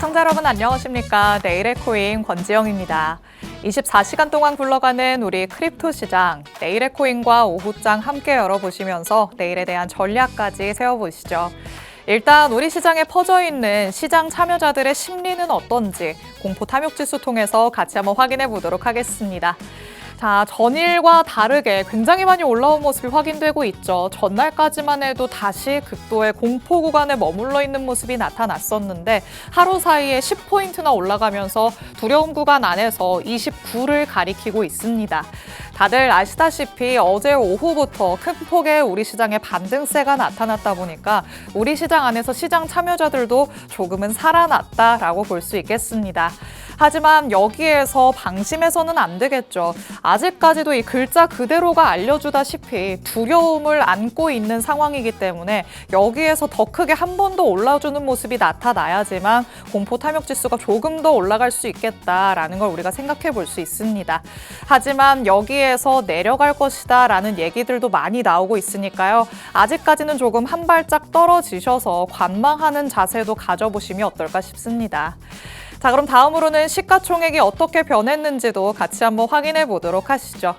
시청자 여러분 안녕하십니까? 내일의 코인 권지영입니다. 24시간 동안 굴러가는 우리 크립토 시장, 내일의 코인과 오후장 함께 열어보시면서 내일에 대한 전략까지 세워보시죠. 일단 우리 시장에 퍼져 있는 시장 참여자들의 심리는 어떤지 공포 탐욕지수 통해서 같이 한번 확인해 보도록 하겠습니다. 자, 전일과 다르게 굉장히 많이 올라온 모습이 확인되고 있죠. 전날까지만 해도 다시 극도의 공포 구간에 머물러 있는 모습이 나타났었는데 하루 사이에 10포인트나 올라가면서 두려움 구간 안에서 29를 가리키고 있습니다. 다들 아시다시피 어제 오후부터 큰 폭의 우리 시장의 반등세가 나타났다 보니까 우리 시장 안에서 시장 참여자들도 조금은 살아났다라고 볼 수 있겠습니다. 하지만 여기에서 방심해서는 안 되겠죠. 아직까지도 이 글자 그대로가 알려주다시피 두려움을 안고 있는 상황이기 때문에 여기에서 더 크게 한 번 더 올라주는 모습이 나타나야지만 공포 탐욕 지수가 조금 더 올라갈 수 있겠다라는 걸 우리가 생각해 볼 수 있습니다. 하지만 여기에서 내려갈 것이다라는 얘기들도 많이 나오고 있으니까요. 아직까지는 조금 한 발짝 떨어지셔서 관망하는 자세도 가져보시면 어떨까 싶습니다. 자, 그럼 다음으로는 시가총액이 어떻게 변했는지도 같이 한번 확인해 보도록 하시죠.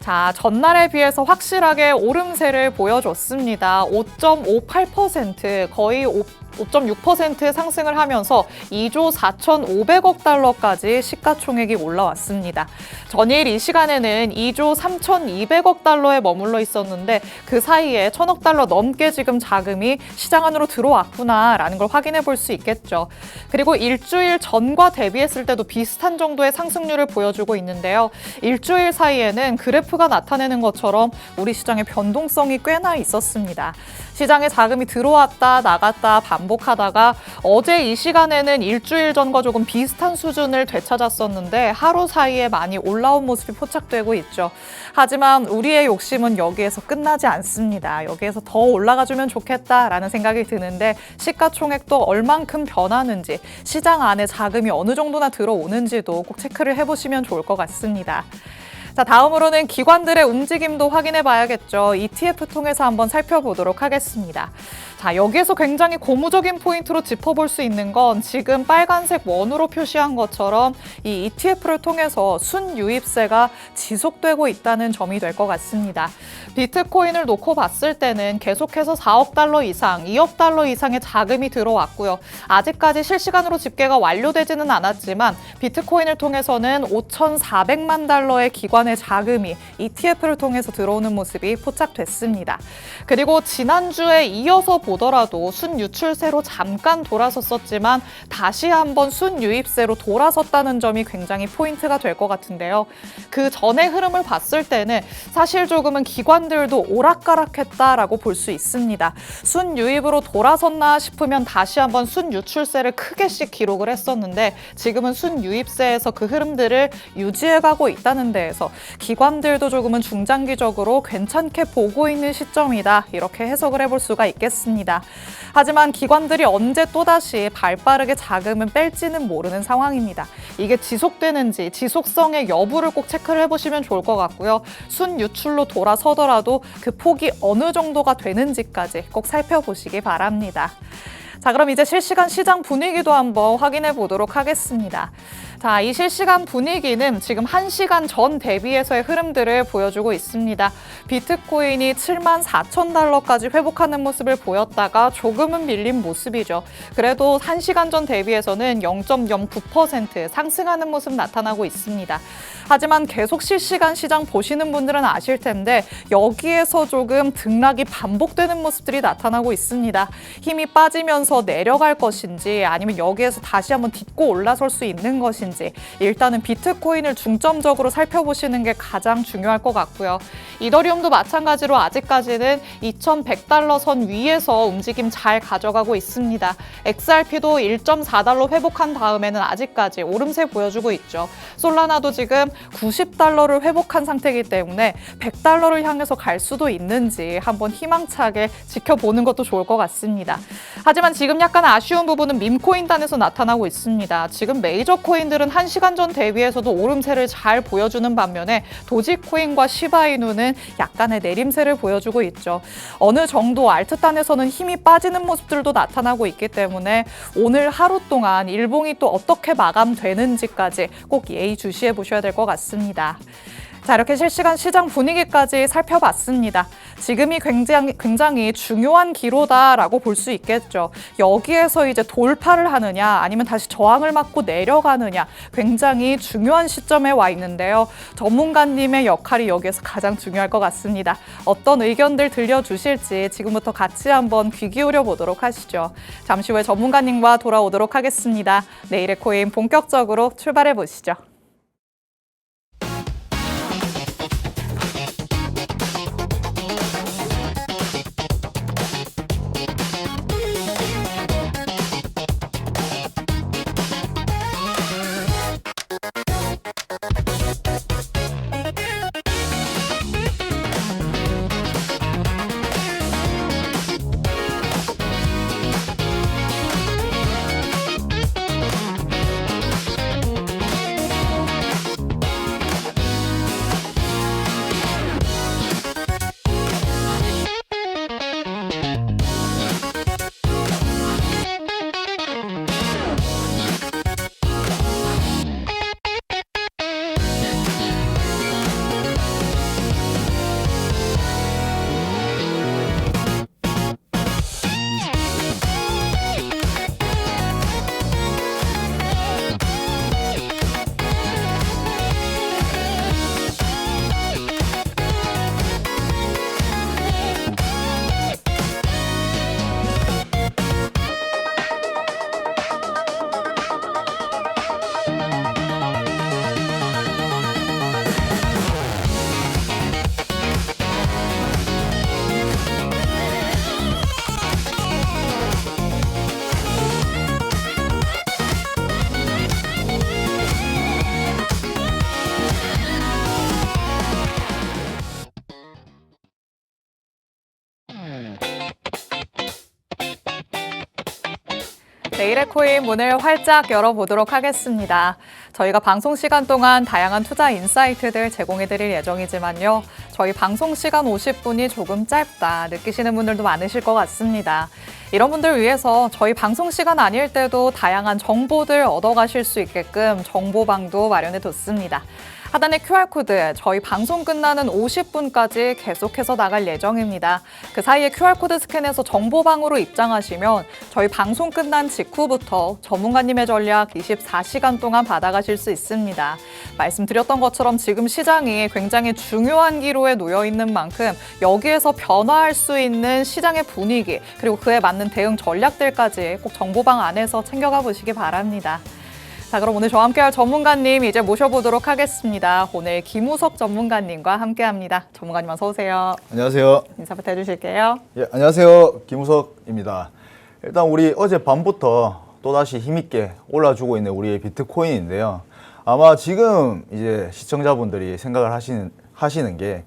자, 전날에 비해서 확실하게 오름세를 보여줬습니다. 5.58%, 거의 5.6% 상승을 하면서 2조 4,500억 달러까지 시가총액이 올라왔습니다. 전일 이 시간에는 2조 3,200억 달러에 머물러 있었는데 그 사이에 1,000억 달러 넘게 지금 자금이 시장 안으로 들어왔구나라는 걸 확인해 볼 수 있겠죠. 그리고 일주일 전과 대비했을 때도 비슷한 정도의 상승률을 보여주고 있는데요. 일주일 사이에는 그래프가 나타내는 것처럼 우리 시장의 변동성이 꽤나 있었습니다. 시장에 자금이 들어왔다 나갔다 반복하다가 어제 이 시간에는 일주일 전과 조금 비슷한 수준을 되찾았었는데 하루 사이에 많이 올라온 모습이 포착되고 있죠. 하지만 우리의 욕심은 여기에서 끝나지 않습니다. 여기에서 더 올라가주면 좋겠다라는 생각이 드는데 시가총액도 얼만큼 변하는지 시장 안에 자금이 어느 정도나 들어오는지도 꼭 체크를 해보시면 좋을 것 같습니다. 자, 다음으로는 기관들의 움직임도 확인해 봐야겠죠. ETF 통해서 한번 살펴보도록 하겠습니다. 자, 여기에서 굉장히 고무적인 포인트로 짚어볼 수 있는 건 지금 빨간색 원으로 표시한 것처럼 이 ETF를 통해서 순유입세가 지속되고 있다는 점이 될 것 같습니다. 비트코인을 놓고 봤을 때는 계속해서 4억 달러 이상, 2억 달러 이상의 자금이 들어왔고요. 아직까지 실시간으로 집계가 완료되지는 않았지만 비트코인을 통해서는 5,400만 달러의 기관의 자금이 ETF를 통해서 들어오는 모습이 포착됐습니다. 그리고 지난주에 이어서 보더라도 순유출세로 잠깐 돌아섰었지만 다시 한번 순유입세로 돌아섰다는 점이 굉장히 포인트가 될 것 같은데요. 그 전의 흐름을 봤을 때는 사실 조금은 기관들도 오락가락했다라고 볼 수 있습니다. 순유입으로 돌아섰나 싶으면 다시 한번 순유출세를 크게씩 기록을 했었는데 지금은 순유입세에서 그 흐름들을 유지해가고 있다는 데에서 기관들도 조금은 중장기적으로 괜찮게 보고 있는 시점이다. 이렇게 해석을 해볼 수가 있겠습니다. 하지만 기관들이 언제 또다시 발빠르게 자금을 뺄지는 모르는 상황입니다. 이게 지속되는지 지속성의 여부를 꼭 체크를 해보시면 좋을 것 같고요. 순유출로 돌아서더라도 그 폭이 어느 정도가 되는지까지 꼭 살펴보시기 바랍니다. 자, 그럼 이제 실시간 시장 분위기도 한번 확인해 보도록 하겠습니다. 자, 이 실시간 분위기는 지금 1시간 전 대비해서의 흐름들을 보여주고 있습니다. 비트코인이 74,000달러까지 회복하는 모습을 보였다가 조금은 밀린 모습이죠. 그래도 1시간 전 대비해서는 0.09% 상승하는 모습 나타나고 있습니다. 하지만 계속 실시간 시장 보시는 분들은 아실 텐데 여기에서 조금 등락이 반복되는 모습들이 나타나고 있습니다. 힘이 빠지면서 내려갈 것인지 아니면 여기에서 다시 한번 딛고 올라설 수 있는 것인지 일단은 비트코인을 중점적으로 살펴보시는 게 가장 중요할 것 같고요. 이더리움도 마찬가지로 아직까지는 2,100달러 선 위에서 움직임 잘 가져가고 있습니다. XRP도 1.4달러 회복한 다음에는 아직까지 오름세 보여주고 있죠. 솔라나도 지금 90달러를 회복한 상태이기 때문에 100달러를 향해서 갈 수도 있는지 한번 희망차게 지켜보는 것도 좋을 것 같습니다. 하지만 지금 약간 아쉬운 부분은 밈코인단에서 나타나고 있습니다. 지금 메이저 코인들은 1시간 전 대비해서도 오름세를 잘 보여주는 반면에 도지코인과 시바이누는 약간의 내림세를 보여주고 있죠. 어느 정도 알트단에서는 힘이 빠지는 모습들도 나타나고 있기 때문에 오늘 하루 동안 일봉이 또 어떻게 마감되는지까지 꼭 예의주시해 보셔야 될 것 같습니다. 자, 이렇게 실시간 시장 분위기까지 살펴봤습니다. 지금이 굉장히 중요한 기로다라고 볼 수 있겠죠. 여기에서 이제 돌파를 하느냐 아니면 다시 저항을 맞고 내려가느냐 굉장히 중요한 시점에 와 있는데요. 전문가님의 역할이 여기에서 가장 중요할 것 같습니다. 어떤 의견들 들려주실지 지금부터 같이 한번 귀 기울여 보도록 하시죠. 잠시 후에 전문가님과 돌아오도록 하겠습니다. 내일의 코인 본격적으로 출발해 보시죠. 내일의 코인 문을 활짝 열어보도록 하겠습니다. 저희가 방송 시간 동안 다양한 투자 인사이트들 제공해드릴 예정이지만요. 저희 방송 시간 50분이 조금 짧다 느끼시는 분들도 많으실 것 같습니다. 이런 분들 위해서 저희 방송 시간 아닐 때도 다양한 정보들 얻어가실 수 있게끔 정보방도 마련해뒀습니다. 하단의 QR코드, 저희 방송 끝나는 50분까지 계속해서 나갈 예정입니다. 그 사이에 QR코드 스캔해서 정보방으로 입장하시면 저희 방송 끝난 직후부터 전문가님의 전략 24시간 동안 받아가실 수 있습니다. 말씀드렸던 것처럼 지금 시장이 굉장히 중요한 기로에 놓여 있는 만큼 여기에서 변화할 수 있는 시장의 분위기, 그리고 그에 맞는 대응 전략들까지 꼭 정보방 안에서 챙겨가 보시기 바랍니다. 자, 그럼 오늘 저와 함께할 전문가님 이제 모셔보도록 하겠습니다. 오늘 김우석 전문가님과 함께합니다. 전문가님 어서 오세요. 안녕하세요. 인사 부탁해주실게요. 예, 안녕하세요. 김우석입니다. 일단 우리 어젯밤부터 또다시 힘있게 올라주고 있는 우리의 비트코인인데요. 아마 지금 이제 시청자분들이 생각을 하시는 게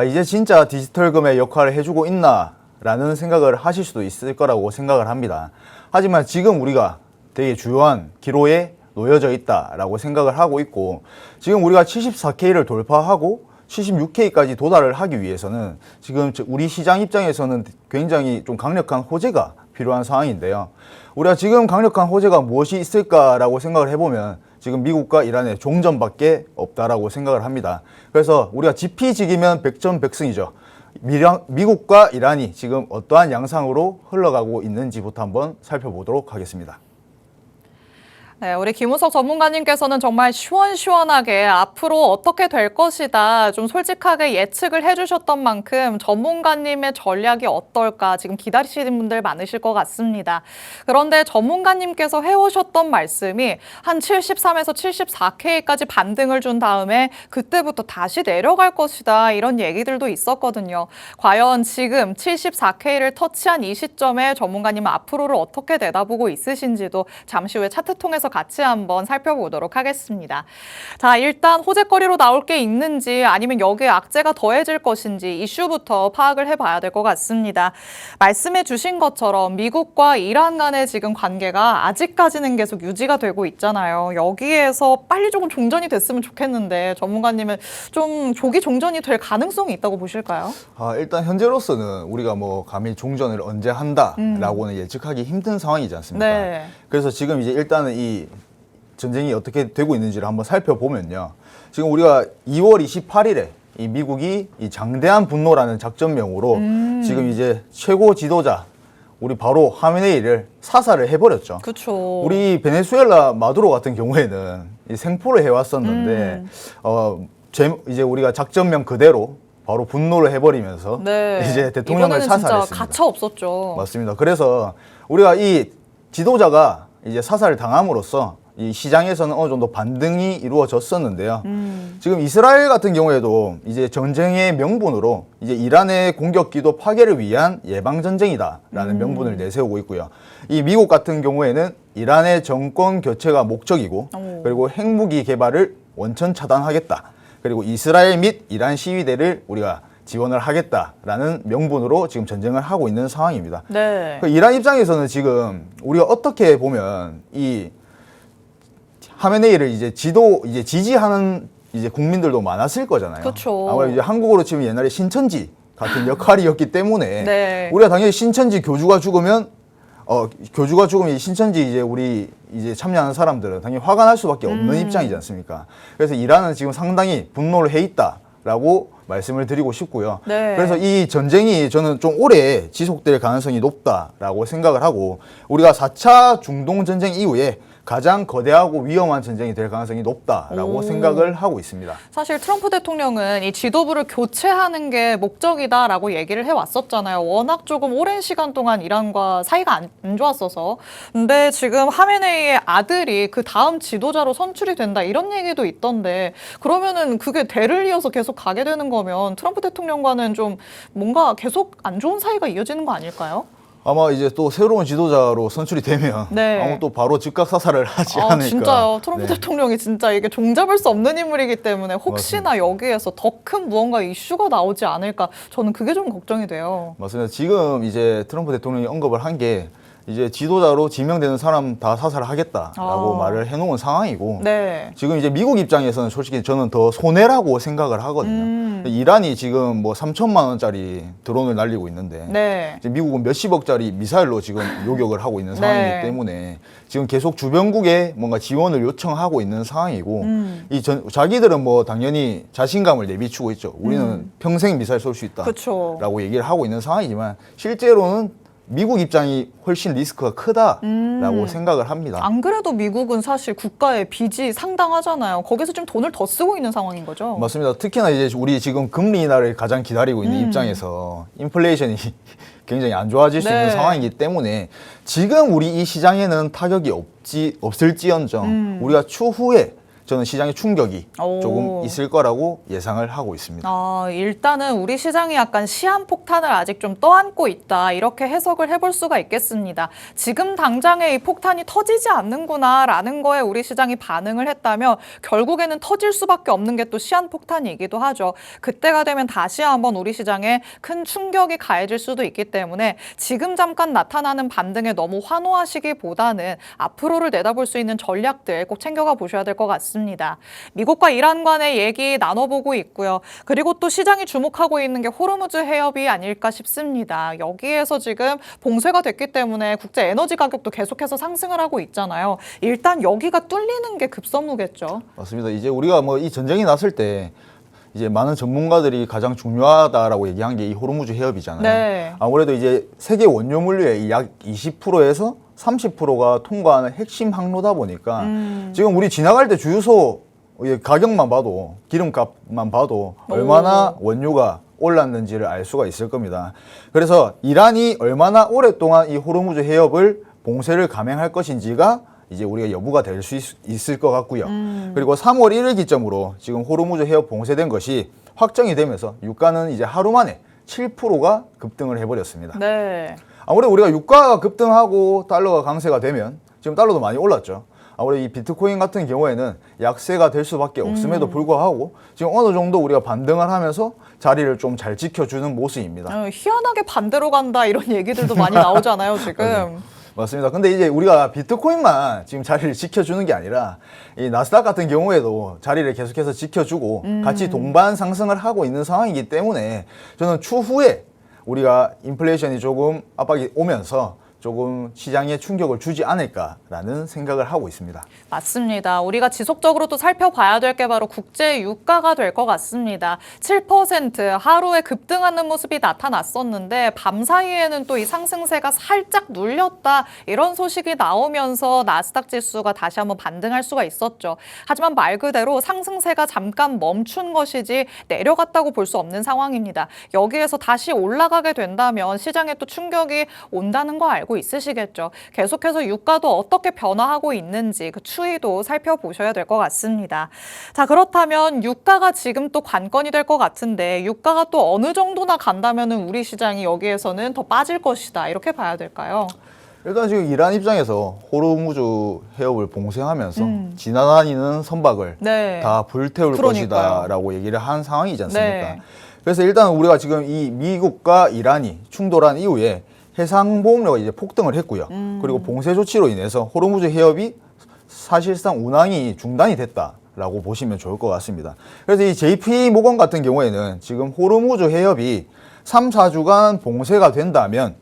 이제 진짜 디지털 금의 역할을 해주고 있나라는 생각을 하실 수도 있을 거라고 생각을 합니다. 하지만 지금 우리가 되게 주요한 기로에 놓여져 있다라고 생각을 하고 있고, 지금 우리가 74K를 돌파하고 76K까지 도달을 하기 위해서는 지금 우리 시장 입장에서는 굉장히 좀 강력한 호재가 필요한 상황인데요. 우리가 지금 강력한 호재가 무엇이 있을까라고 생각을 해보면 지금 미국과 이란의 종전밖에 없다라고 생각을 합니다. 그래서 우리가 지피지기면 백전백승이죠. 미국과 이란이 지금 어떠한 양상으로 흘러가고 있는지부터 한번 살펴보도록 하겠습니다. 네, 우리 김우석 전문가님께서는 정말 시원시원하게 앞으로 어떻게 될 것이다 좀 솔직하게 예측을 해주셨던 만큼 전문가님의 전략이 어떨까 지금 기다리시는 분들 많으실 것 같습니다. 그런데 전문가님께서 해오셨던 말씀이 한 73에서 74K까지 반등을 준 다음에 그때부터 다시 내려갈 것이다 이런 얘기들도 있었거든요. 과연 지금 74K를 터치한 이 시점에 전문가님은 앞으로를 어떻게 내다보고 있으신지도 잠시 후에 차트 통해서 이어서 같이 한번 살펴보도록 하겠습니다. 자, 일단 호재거리로 나올 게 있는지 아니면 여기에 악재가 더해질 것인지 이슈부터 파악을 해봐야 될 것 같습니다. 말씀해 주신 것처럼 미국과 이란 간의 지금 관계가 아직까지는 계속 유지가 되고 있잖아요. 여기에서 빨리 조금 종전이 됐으면 좋겠는데 전문가님은 좀 조기 종전이 될 가능성이 있다고 보실까요? 일단 현재로서는 우리가 뭐 감히 종전을 언제 한다라고는 예측하기 힘든 상황이지 않습니까? 네. 그래서 지금 이제 일단은 이 전쟁이 어떻게 되고 있는지를 한번 살펴보면요. 지금 우리가 2월 28일에 이 미국이 이 장대한 분노라는 작전명으로 지금 이제 최고 지도자 우리 바로 하메네이를 사살을 해버렸죠. 그렇죠. 우리 베네수엘라 마두로 같은 경우에는 이 생포를 해왔었는데 이제 우리가 작전명 그대로 바로 분노를 해버리면서 네. 이제 대통령을 이번에는 사살했습니다. 진짜 가차 없었죠. 맞습니다. 그래서 우리가 이 지도자가 이제 사살을 당함으로써 이 시장에서는 어느 정도 반등이 이루어졌었는데요. 지금 이스라엘 같은 경우에도 이제 전쟁의 명분으로 이제 이란의 공격 기도 파괴를 위한 예방 전쟁이다라는 명분을 내세우고 있고요. 이 미국 같은 경우에는 이란의 정권 교체가 목적이고 그리고 핵무기 개발을 원천 차단하겠다. 그리고 이스라엘 및 이란 시위대를 우리가 지원을 하겠다라는 명분으로 지금 전쟁을 하고 있는 상황입니다. 네. 그 이란 입장에서는 지금 우리가 어떻게 보면 이 하메네이를 이제 지지하는 이제 국민들도 많았을 거잖아요. 그렇죠. 아무래도 이제 한국으로 치면 옛날에 신천지 같은 역할이었기 때문에 네. 우리가 당연히 신천지 교주가 죽으면 이 신천지 이제 우리 이제 참여하는 사람들은 당연히 화가 날 수밖에 없는 입장이지 않습니까? 그래서 이란은 지금 상당히 분노를 해 있다라고 말씀을 드리고 싶고요. 네. 그래서 이 전쟁이 저는 좀 오래 지속될 가능성이 높다라고 생각을 하고 우리가 4차 중동 전쟁 이후에 가장 거대하고 위험한 전쟁이 될 가능성이 높다라고 생각을 하고 있습니다. 사실 트럼프 대통령은 이 지도부를 교체하는 게 목적이다라고 얘기를 해왔었잖아요. 워낙 조금 오랜 시간 동안 이란과 사이가 안 좋았어서. 근데 지금 하메네이의 아들이 그 다음 지도자로 선출이 된다 이런 얘기도 있던데 그러면은 그게 대를 이어서 계속 가게 되는 거면 트럼프 대통령과는 좀 뭔가 계속 안 좋은 사이가 이어지는 거 아닐까요? 아마 이제 또 새로운 지도자로 선출이 되면 네. 아마 또 바로 즉각 사살을 하지 않을까. 진짜요. 트럼프 네. 대통령이 진짜 이게 종잡을 수 없는 인물이기 때문에 혹시나 여기에서 더 큰 무언가 이슈가 나오지 않을까 저는 그게 좀 걱정이 돼요. 맞습니다. 지금 이제 트럼프 대통령이 언급을 한 게 이제 지도자로 지명되는 사람 다 사살을 하겠다라고 말을 해놓은 상황이고 네. 지금 이제 미국 입장에서는 솔직히 저는 더 손해라고 생각을 하거든요. 이란이 지금 뭐 3천만 원짜리 드론을 날리고 있는데 네. 이제 미국은 몇십억짜리 미사일로 지금 요격을 하고 있는 상황이기 네. 때문에 지금 계속 주변국에 뭔가 지원을 요청하고 있는 상황이고 자기들은 뭐 당연히 자신감을 내비추고 있죠. 우리는 평생 미사일 쏠 수 그쵸. 있다라고 얘기를 하고 있는 상황이지만 실제로는 미국 입장이 훨씬 리스크가 크다라고 생각을 합니다. 안 그래도 미국은 사실 국가의 빚이 상당하잖아요. 거기서 좀 돈을 더 쓰고 있는 상황인 거죠. 맞습니다. 특히나 이제 우리 지금 금리 인하를 가장 기다리고 있는 입장에서 인플레이션이 굉장히 안 좋아질 수 있는 네. 상황이기 때문에 지금 우리 이 시장에는 타격이 없을지언정 우리가 추후에 저는 시장의 충격이 조금 있을 거라고 예상을 하고 있습니다. 일단은 우리 시장이 약간 시한폭탄을 아직 좀 떠안고 있다. 이렇게 해석을 해볼 수가 있겠습니다. 지금 당장에 이 폭탄이 터지지 않는구나라는 거에 우리 시장이 반응을 했다면 결국에는 터질 수밖에 없는 게 또 시한폭탄이기도 하죠. 그때가 되면 다시 한번 우리 시장에 큰 충격이 가해질 수도 있기 때문에 지금 잠깐 나타나는 반등에 너무 환호하시기보다는 앞으로를 내다볼 수 있는 전략들 꼭 챙겨가 보셔야 될 것 같습니다. 미국과 이란 간의 얘기 나눠보고 있고요. 그리고 또 시장이 주목하고 있는 게 호르무즈 해협이 아닐까 싶습니다. 여기에서 지금 봉쇄가 됐기 때문에 국제 에너지 가격도 계속해서 상승을 하고 있잖아요. 일단 여기가 뚫리는 게 급선무겠죠. 맞습니다. 이제 우리가 뭐 이 전쟁이 났을 때 이제 많은 전문가들이 가장 중요하다라고 얘기한 게 이 호르무즈 해협이잖아요. 네. 아무래도 이제 세계 원료 물류의 약 20%에서 30%가 통과하는 핵심 항로다 보니까 지금 우리 지나갈 때 주유소 가격만 봐도 기름값만 봐도 얼마나 원료가 올랐는지를 알 수가 있을 겁니다. 그래서 이란이 얼마나 오랫동안 이 호르무즈 해협을 봉쇄를 감행할 것인지가 이제 우리가 여부가 될 수 있을 것 같고요. 그리고 3월 1일 기점으로 지금 호르무즈 해협 봉쇄된 것이 확정이 되면서 유가는 이제 하루 만에 7%가 급등을 해버렸습니다. 네. 아무래도 우리가 유가가 급등하고 달러가 강세가 되면 지금 달러도 많이 올랐죠. 아무래도 이 비트코인 같은 경우에는 약세가 될 수밖에 없음에도 불구하고 지금 어느 정도 우리가 반등을 하면서 자리를 좀 잘 지켜주는 모습입니다. 희한하게 반대로 간다 이런 얘기들도 많이 나오잖아요, 지금. 맞습니다. 근데 이제 우리가 비트코인만 지금 자리를 지켜주는 게 아니라 이 나스닥 같은 경우에도 자리를 계속해서 지켜주고 같이 동반 상승을 하고 있는 상황이기 때문에 저는 추후에 우리가 인플레이션이 조금 압박이 오면서 조금 시장에 충격을 주지 않을까라는 생각을 하고 있습니다. 맞습니다. 우리가 지속적으로 또 살펴봐야 될 게 바로 국제 유가가 될 것 같습니다. 7% 하루에 급등하는 모습이 나타났었는데 밤 사이에는 또 이 상승세가 살짝 눌렸다 이런 소식이 나오면서 나스닥 지수가 다시 한번 반등할 수가 있었죠. 하지만 말 그대로 상승세가 잠깐 멈춘 것이지 내려갔다고 볼 수 없는 상황입니다. 여기에서 다시 올라가게 된다면 시장에 또 충격이 온다는 거 알고 있으시겠죠. 계속해서 유가도 어떻게 변화하고 있는지 그 추이도 살펴보셔야 될 것 같습니다. 자, 그렇다면 유가가 지금 또 관건이 될 것 같은데 유가가 또 어느 정도나 간다면은 우리 시장이 여기에서는 더 빠질 것이다 이렇게 봐야 될까요? 일단 지금 이란 입장에서 호르무즈 해협을 봉쇄하면서 지나다니는 선박을 네. 다 불태울 그러니까요. 것이다라고 얘기를 한 상황이지 않습니까? 네. 그래서 일단 우리가 지금 이 미국과 이란이 충돌한 이후에 해상보험료가 이제 폭등을 했고요. 그리고 봉쇄 조치로 인해서 호르무즈 해협이 사실상 운항이 중단이 됐다라고 보시면 좋을 것 같습니다. 그래서 이 JP 모건 같은 경우에는 지금 호르무즈 해협이 3, 4주간 봉쇄가 된다면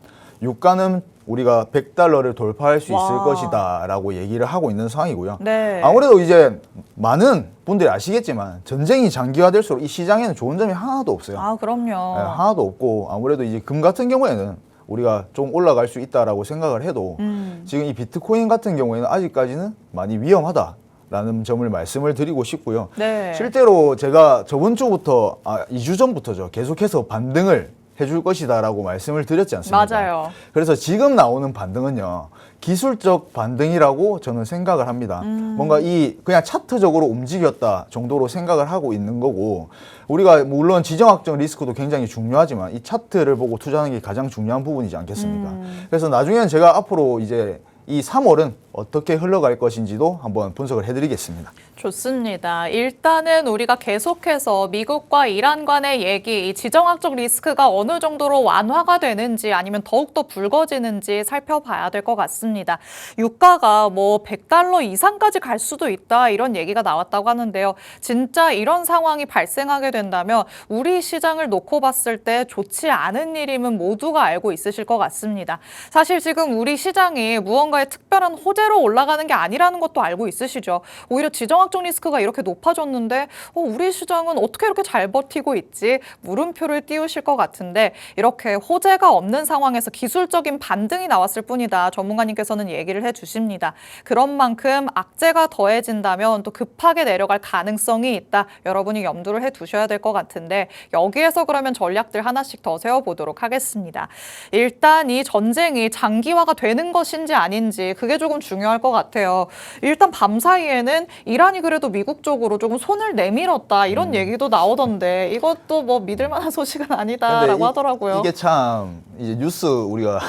유가는 우리가 $100를 돌파할 수 있을 와. 것이다 라고 얘기를 하고 있는 상황이고요. 네. 아무래도 이제 많은 분들이 아시겠지만 전쟁이 장기화될수록 이 시장에는 좋은 점이 하나도 없어요. 아, 그럼요. 네, 하나도 없고 아무래도 이제 금 같은 경우에는 우리가 좀 올라갈 수 있다라고 생각을 해도 지금 이 비트코인 같은 경우에는 아직까지는 많이 위험하다라는 점을 말씀을 드리고 싶고요. 네. 실제로 제가 저번 주부터 2주 전부터죠. 계속해서 반등을 해줄 것이다라고 말씀을 드렸지 않습니까? 맞아요. 그래서 지금 나오는 반등은요. 기술적 반등이라고 저는 생각을 합니다. 뭔가 이 그냥 차트적으로 움직였다 정도로 생각을 하고 있는 거고 우리가 물론 지정학적 리스크도 굉장히 중요하지만 이 차트를 보고 투자하는 게 가장 중요한 부분이지 않겠습니까? 그래서 나중에는 제가 앞으로 이제 이 3월은 어떻게 흘러갈 것인지도 한번 분석을 해드리겠습니다. 좋습니다. 일단은 우리가 계속해서 미국과 이란 간의 얘기, 이 지정학적 리스크가 어느 정도로 완화가 되는지 아니면 더욱더 불거지는지 살펴봐야 될 것 같습니다. 유가가 뭐 $100 이상까지 갈 수도 있다 이런 얘기가 나왔다고 하는데요. 진짜 이런 상황이 발생하게 된다면 우리 시장을 놓고 봤을 때 좋지 않은 일임은 모두가 알고 있으실 것 같습니다. 사실 지금 우리 시장이 무언가의 특별한 호재로 올라가는 게 아니라는 것도 알고 있으시죠. 오히려 지정학적 리스크가 이렇게 높아졌는데 우리 시장은 어떻게 이렇게 잘 버티고 있지? 물음표를 띄우실 것 같은데 이렇게 호재가 없는 상황에서 기술적인 반등이 나왔을 뿐이다. 전문가님께서는 얘기를 해주십니다. 그런 만큼 악재가 더해진다면 또 급하게 내려갈 가능성이 있다. 여러분이 염두를 해두셔야 될 것 같은데 여기에서 그러면 전략들 하나씩 더 세워보도록 하겠습니다. 일단 이 전쟁이 장기화가 되는 것인지 아닌지 그게 조금 중요할 것 같아요. 일단 밤 사이에는 이란이 그래도 미국 쪽으로 조금 손을 내밀었다 이런 얘기도 나오던데 이것도 뭐 믿을 만한 소식은 아니다라고 하더라고요. 이게 참 이제 뉴스 우리가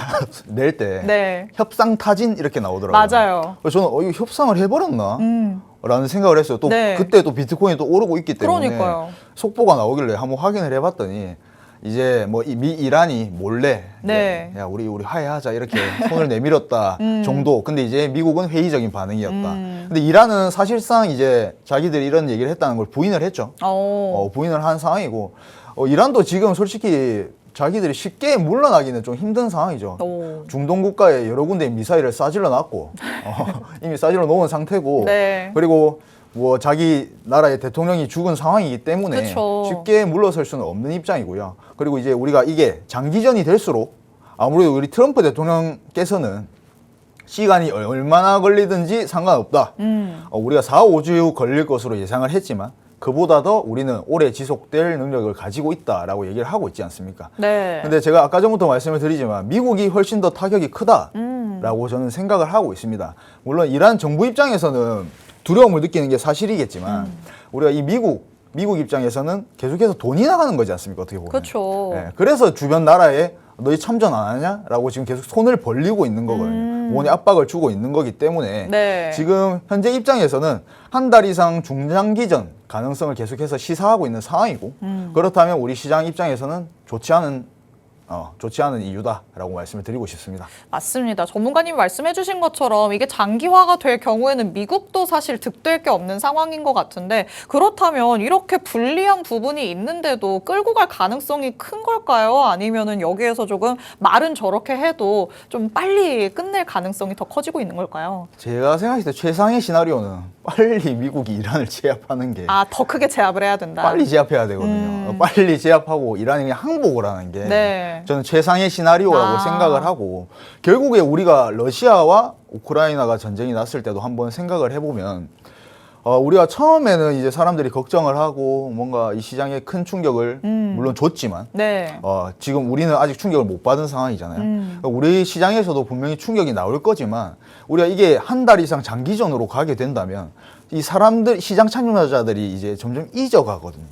낼 때 네. 협상 타진 이렇게 나오더라고요. 맞아요. 그래서 저는 이거 협상을 해버렸나? 라는 생각을 했어요. 또 네. 그때 또 비트코인이 또 오르고 있기 때문에 그러니까요. 속보가 나오길래 한번 확인을 해봤더니 이제 뭐 이란이 몰래 네. 야 우리 화해하자 이렇게 손을 내밀었다 정도. 근데 이제 미국은 회의적인 반응이었다. 근데 이란은 사실상 이제 자기들이 이런 얘기를 했다는 걸 부인을 했죠. 부인을 한 상황이고 이란도 지금 솔직히 자기들이 쉽게 물러나기는 좀 힘든 상황이죠. 중동 국가에 여러 군데 미사일을 쏴질러 놨고 이미 쏴질러 놓은 상태고 네. 그리고 뭐 자기 나라의 대통령이 죽은 상황이기 때문에 그쵸. 쉽게 물러설 수는 없는 입장이고요. 그리고 이제 우리가 이게 장기전이 될수록 아무래도 우리 트럼프 대통령께서는 시간이 얼마나 걸리든지 상관없다. 우리가 4, 5주 걸릴 것으로 예상을 했지만 그보다 더 우리는 오래 지속될 능력을 가지고 있다라고 얘기를 하고 있지 않습니까? 네. 근데 제가 아까 전부터 말씀을 드리지만 미국이 훨씬 더 타격이 크다라고 저는 생각을 하고 있습니다. 물론 이란 정부 입장에서는 두려움을 느끼는 게 사실이겠지만 우리가 이 미국 입장에서는 계속해서 돈이 나가는 거지 않습니까? 어떻게 보면. 그렇죠. 네, 그래서 주변 나라에 너희 참전 안 하냐? 라고 지금 계속 손을 벌리고 있는 거거든요. 원의 압박을 주고 있는 거기 때문에 네. 지금 현재 입장에서는 한 달 이상 중장기전 가능성을 계속해서 시사하고 있는 상황이고 그렇다면 우리 시장 입장에서는 좋지 않은 이유다라고 말씀을 드리고 싶습니다. 맞습니다. 전문가님이 말씀해 주신 것처럼 이게 장기화가 될 경우에는 미국도 사실 득될 게 없는 상황인 것 같은데 그렇다면 이렇게 불리한 부분이 있는데도 끌고 갈 가능성이 큰 걸까요? 아니면은 여기에서 조금 말은 저렇게 해도 좀 빨리 끝낼 가능성이 더 커지고 있는 걸까요? 제가 생각했을 때 최상의 시나리오는 빨리 미국이 이란을 제압하는 게 아, 더 크게 제압을 해야 된다. 빨리 제압해야 되거든요. 빨리 제압하고 이란이 그냥 항복을 하는 게 네. 저는 최상의 시나리오라고 아. 생각을 하고 결국에 우리가 러시아와 우크라이나가 전쟁이 났을 때도 한번 생각을 해보면 우리가 처음에는 이제 사람들이 걱정을 하고 뭔가 이 시장에 큰 충격을 물론 줬지만 네. 지금 우리는 아직 충격을 못 받은 상황이잖아요. 그러니까 우리 시장에서도 분명히 충격이 나올 거지만 우리가 이게 한 달 이상 장기전으로 가게 된다면 이 사람들 시장 참여자들이 이제 점점 잊어가거든요.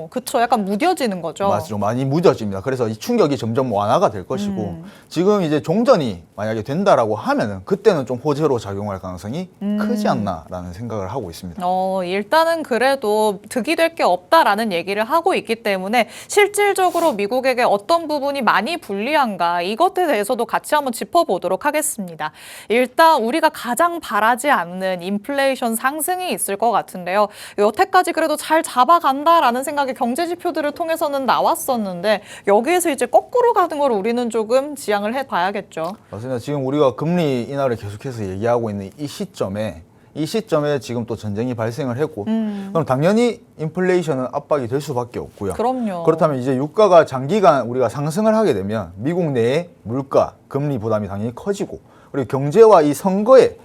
그쵸. 약간 무뎌지는 거죠. 맞죠. 많이 무뎌집니다. 그래서 이 충격이 점점 완화가 될 것이고 지금 이제 종전이 만약에 된다라고 하면은 그때는 좀 호재로 작용할 가능성이 크지 않나라는 생각을 하고 있습니다. 일단은 그래도 득이 될 게 없다라는 얘기를 하고 있기 때문에 실질적으로 미국에게 어떤 부분이 많이 불리한가 이것에 대해서도 같이 한번 짚어보도록 하겠습니다. 일단 우리가 가장 바라지 않는 인플레이션 상승이 있을 것 같은데요. 여태까지 그래도 잘 잡아간다라는 생각이 경제 지표들을 통해서는 나왔었는데 여기에서 이제 거꾸로 가는 걸 우리는 조금 지양을 해봐야겠죠. 맞습니다. 지금 우리가 금리 인하를 계속해서 얘기하고 있는 이 시점에 지금 또 전쟁이 발생을 했고 그럼 당연히 인플레이션은 압박이 될 수밖에 없고요. 그럼요. 그렇다면 이제 유가가 장기간 우리가 상승을 하게 되면 미국 내의 물가, 금리 부담이 당연히 커지고 그리고 경제와 이 선거에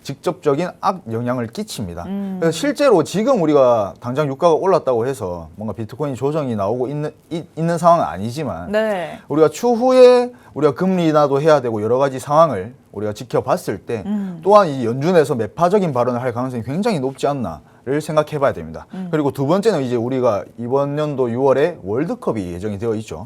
직접적인 악영향을 끼칩니다. 그래서 실제로 지금 우리가 당장 유가가 올랐다고 해서 뭔가 비트코인 조정이 나오고 있는 상황은 아니지만 네. 우리가 추후에 우리가 금리 인하도 해야 되고 여러 가지 상황을 우리가 지켜봤을 때 또한 이 연준에서 매파적인 발언을 할 가능성이 굉장히 높지 않나를 생각해 봐야 됩니다. 그리고 두 번째는 이제 우리가 이번 연도 6월에 월드컵이 예정이 되어 있죠.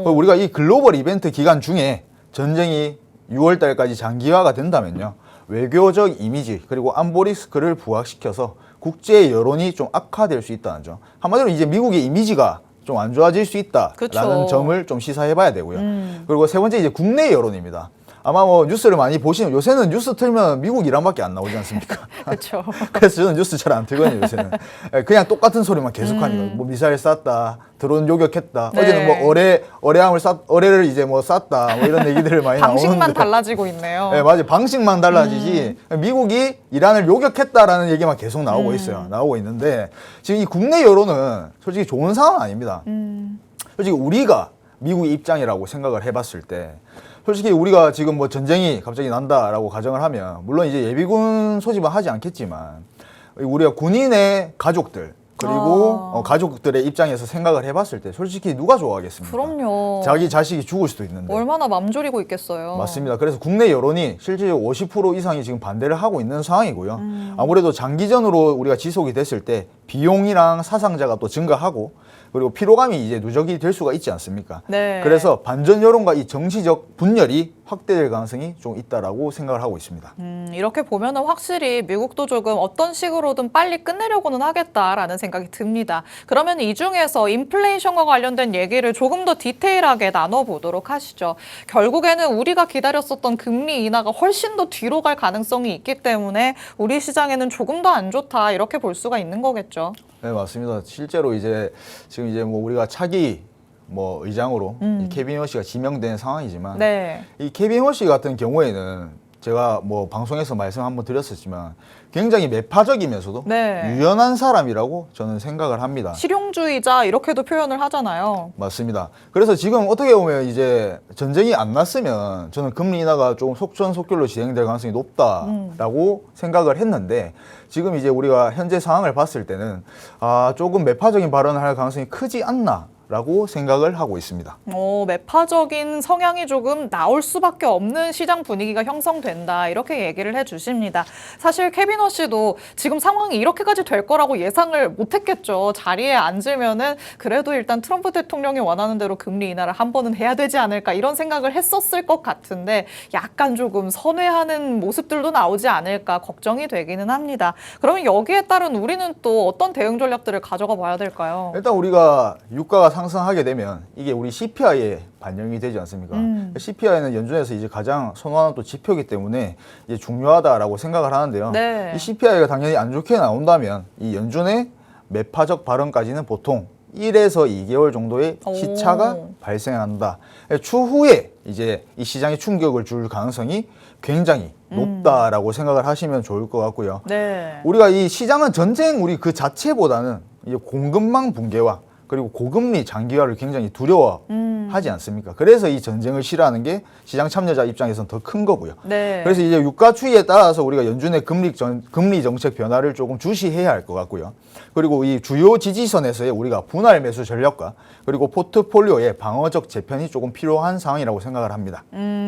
우리가 이 글로벌 이벤트 기간 중에 전쟁이 6월 달까지 장기화가 된다면요. 외교적 이미지 그리고 안보 리스크를 부각시켜서 국제 여론이 좀 악화될 수 있다는 점. 한마디로 이제 미국의 이미지가 좀 안 좋아질 수 있다라는 그쵸. 점을 좀 시사해봐야 되고요. 그리고 세 번째 이제 국내 여론입니다. 아마 뭐 뉴스를 많이 보시면 요새는 뉴스 틀면 미국 이란밖에 안 나오지 않습니까? 그렇죠. 그래서 저는 뉴스 잘 안 틀거든요 요새는. 그냥 똑같은 소리만 계속하니까 뭐 미사일 쐈다, 드론 요격했다. 네. 어제는 뭐 어뢰를 이제 뭐 쐈다, 뭐 이런 얘기들을 많이 방식만 나오는데. 달라지고 있네요. 네, 맞아요. 방식만 달라지지 미국이 이란을 요격했다라는 얘기만 계속 나오고 있어요. 나오고 있는데 지금 이 국내 여론은 솔직히 좋은 상황 아닙니다. 솔직히 우리가 미국의 입장이라고 생각을 해봤을 때 솔직히 우리가 지금 뭐 전쟁이 갑자기 난다라고 가정을 하면 물론 이제 예비군 소집은 하지 않겠지만 우리가 군인의 가족들 그리고 가족들의 입장에서 생각을 해봤을 때 솔직히 누가 좋아하겠습니까? 그럼요. 자기 자식이 죽을 수도 있는데. 얼마나 맘졸이고 있겠어요. 맞습니다. 그래서 국내 여론이 실제로 50% 이상이 지금 반대를 하고 있는 상황이고요. 아무래도 장기전으로 우리가 지속이 됐을 때 비용이랑 사상자가 또 증가하고 그리고 피로감이 이제 누적이 될 수가 있지 않습니까? 네. 그래서 반전 여론과 이 정치적 분열이 확대될 가능성이 좀 있다라고 생각을 하고 있습니다. 이렇게 보면은 확실히 미국도 조금 어떤 식으로든 빨리 끝내려고는 하겠다라는 생각이 듭니다. 그러면 이 중에서 인플레이션과 관련된 얘기를 조금 더 디테일하게 나눠보도록 하시죠. 결국에는 우리가 기다렸었던 금리 인하가 훨씬 더 뒤로 갈 가능성이 있기 때문에 우리 시장에는 조금 더 안 좋다 이렇게 볼 수가 있는 거겠죠. 네, 맞습니다. 실제로 이제 지금 이제 뭐 우리가 차기 뭐 의장으로 이 케빈 허시가 지명된 상황이지만 네. 이 케빈 허시 같은 경우에는 제가 뭐 방송에서 말씀 한번 드렸었지만 굉장히 매파적이면서도 네. 유연한 사람이라고 저는 생각을 합니다. 실용주의자 이렇게도 표현을 하잖아요. 맞습니다. 그래서 지금 어떻게 보면 이제 전쟁이 안 났으면 저는 금리 인하가 조금 속전속결로 진행될 가능성이 높다라고 생각을 했는데 지금 이제 우리가 현재 상황을 봤을 때는 조금 매파적인 발언을 할 가능성이 크지 않나. 라고 생각을 하고 있습니다. 매파적인 성향이 조금 나올 수밖에 없는 시장 분위기가 형성된다. 이렇게 얘기를 해주십니다. 사실 케비너 씨도 지금 상황이 이렇게까지 될 거라고 예상을 못했겠죠. 자리에 앉으면은 그래도 일단 트럼프 대통령이 원하는 대로 금리 인하를 한 번은 해야 되지 않을까 이런 생각을 했었을 것 같은데 약간 조금 선회하는 모습들도 나오지 않을까 걱정이 되기는 합니다. 그러면 여기에 따른 우리는 또 어떤 대응 전략들을 가져가 봐야 될까요? 일단 우리가 유가가 상승하게 되면 이게 우리 CPI에 반영이 되지 않습니까? CPI는 연준에서 이제 가장 선호하는 또 지표이기 때문에 이제 중요하다라고 생각을 하는데요. 네. 이 CPI가 당연히 안 좋게 나온다면 이 연준의 매파적 발언까지는 보통 1에서 2개월 정도의 시차가 발생한다. 추후에 이제 이 시장에 충격을 줄 가능성이 굉장히 높다라고 생각을 하시면 좋을 것 같고요. 네. 우리가 이 시장은 전쟁 우리 그 자체보다는 이제 공급망 붕괴와 그리고 고금리 장기화를 굉장히 두려워하지 않습니까? 그래서 이 전쟁을 싫어하는 게 시장 참여자 입장에서는 더 큰 거고요. 네. 그래서 이제 유가 추이에 따라서 우리가 연준의 금리 정책 변화를 조금 주시해야 할 것 같고요. 그리고 이 주요 지지선에서의 우리가 분할 매수 전략과 그리고 포트폴리오의 방어적 재편이 조금 필요한 상황이라고 생각을 합니다.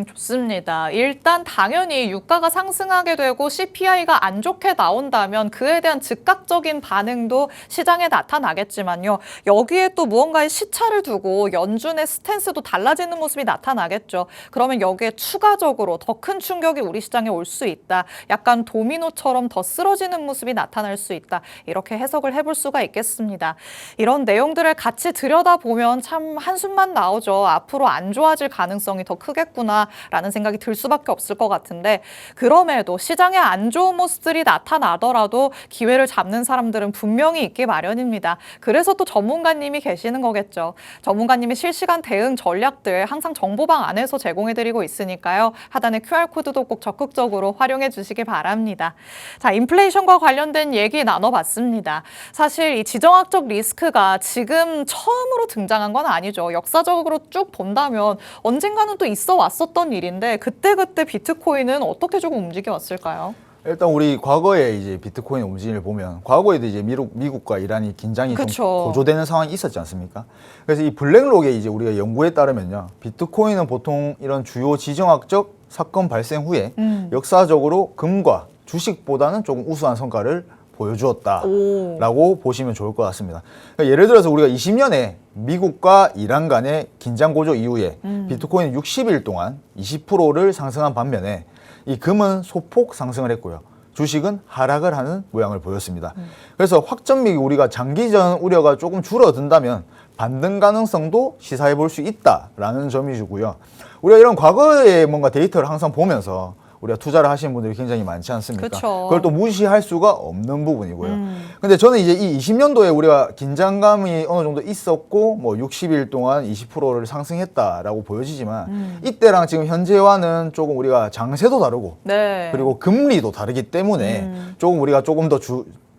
좋습니다. 일단 당연히 유가가 상승하게 되고 CPI가 안 좋게 나온다면 그에 대한 즉각적인 반응도 시장에 나타나겠지만요. 여기에 또 무언가의 시차를 두고 연준의 스탠스도 달라지는 모습이 나타나겠죠. 그러면 여기에 추가적으로 더 큰 충격이 우리 시장에 올 수 있다. 약간 도미노처럼 더 쓰러지는 모습이 나타날 수 있다. 이렇게 해석을 해볼 수가 있겠습니다. 이런 내용들을 같이 들여다보면 참 한숨만 나오죠. 앞으로 안 좋아질 가능성이 더 크겠구나라는 생각이 들 수밖에 없을 것 같은데 그럼에도 시장에 안 좋은 모습들이 나타나더라도 기회를 잡는 사람들은 분명히 있기 마련입니다. 그래서 또 전문가님이 계시는 거겠죠. 전문가님의 실시간 대응 전략들 항상 정보방 안에서 제공해드리고 있으니까요. 하단의 QR코드도 꼭 적극적으로 활용해 주시기 바랍니다. 자, 인플레이션과 관련된 얘기 나눠봤습니다. 사실 이 지정학적 리스크가 지금 처음으로 등장한 건 아니죠. 역사적으로 쭉 본다면 언젠가는 또 있어 왔었던 일인데 그때 비트코인은 어떻게 조금 움직여 왔을까요? 일단 우리 과거에 이제 비트코인 움직임을 보면 과거에도 이제 미국과 이란이 긴장이 좀 고조되는 상황이 있었지 않습니까? 그래서 이 블랙록의 이제 우리가 연구에 따르면요, 비트코인은 보통 이런 주요 지정학적 사건 발생 후에 역사적으로 금과 주식보다는 조금 우수한 성과를 보여주었다라고 보시면 좋을 것 같습니다. 그러니까 예를 들어서 우리가 20년에 미국과 이란 간의 긴장 고조 이후에 비트코인은 60일 동안 20%를 상승한 반면에 이 금은 소폭 상승을 했고요. 주식은 하락을 하는 모양을 보였습니다. 그래서 확전매기 우리가 장기전 우려가 조금 줄어든다면 반등 가능성도 시사해 볼 수 있다라는 점이고요. 우리가 이런 과거의 뭔가 데이터를 항상 보면서 우리가 투자를 하시는 분들이 굉장히 많지 않습니까? 그쵸. 그걸 또 무시할 수가 없는 부분이고요. 근데 저는 이제 이 20년도에 우리가 긴장감이 어느 정도 있었고 뭐 60일 동안 20%를 상승했다라고 보여지지만 이때랑 지금 현재와는 조금 우리가 장세도 다르고 네. 그리고 금리도 다르기 때문에 조금 우리가 조금 더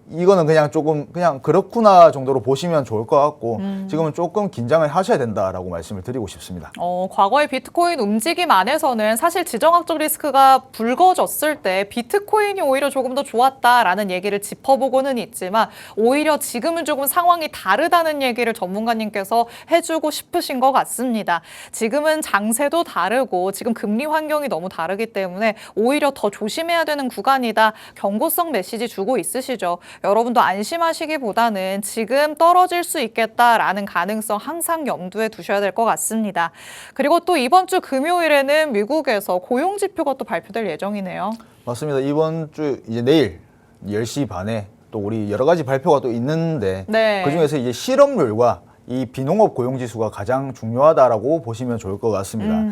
이거는 그냥 조금 그냥 그렇구나 정도로 보시면 좋을 것 같고 지금은 조금 긴장을 하셔야 된다라고 말씀을 드리고 싶습니다. 과거의 비트코인 움직임 안에서는 사실 지정학적 리스크가 불거졌을 때 비트코인이 오히려 조금 더 좋았다라는 얘기를 짚어보고는 있지만 오히려 지금은 조금 상황이 다르다는 얘기를 전문가님께서 해주고 싶으신 것 같습니다. 지금은 장세도 다르고 지금 금리 환경이 너무 다르기 때문에 오히려 더 조심해야 되는 구간이다. 경고성 메시지 주고 있으시죠. 여러분도 안심하시기보다는 지금 떨어질 수 있겠다라는 가능성 항상 염두에 두셔야 될 것 같습니다. 그리고 또 이번 주 금요일에는 미국에서 고용지표가 또 발표될 예정이네요. 맞습니다. 이번 주 이제 내일 10시 반에 또 우리 여러 가지 발표가 또 있는데 네. 그중에서 이제 실업률과 이 비농업 고용지수가 가장 중요하다라고 보시면 좋을 것 같습니다.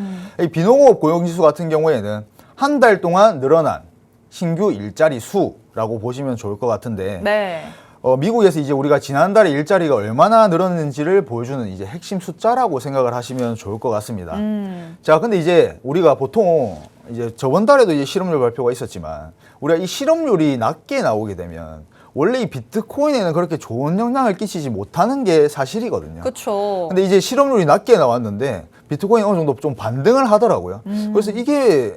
이 비농업 고용지수 같은 경우에는 한 달 동안 늘어난 신규 일자리 수라고 보시면 좋을 것 같은데 네. 미국에서 이제 우리가 지난달에 일자리가 얼마나 늘었는지를 보여주는 이제 핵심 숫자라고 생각을 하시면 좋을 것 같습니다. 자, 근데 이제 우리가 보통 이제 저번 달에도 이제 실업률 발표가 있었지만 우리가 이 실업률이 낮게 나오게 되면 원래 이 비트코인에는 그렇게 좋은 영향을 끼치지 못하는 게 사실이거든요. 그렇죠. 근데 이제 실업률이 낮게 나왔는데 비트코인 어느 정도 좀 반등을 하더라고요. 그래서 이게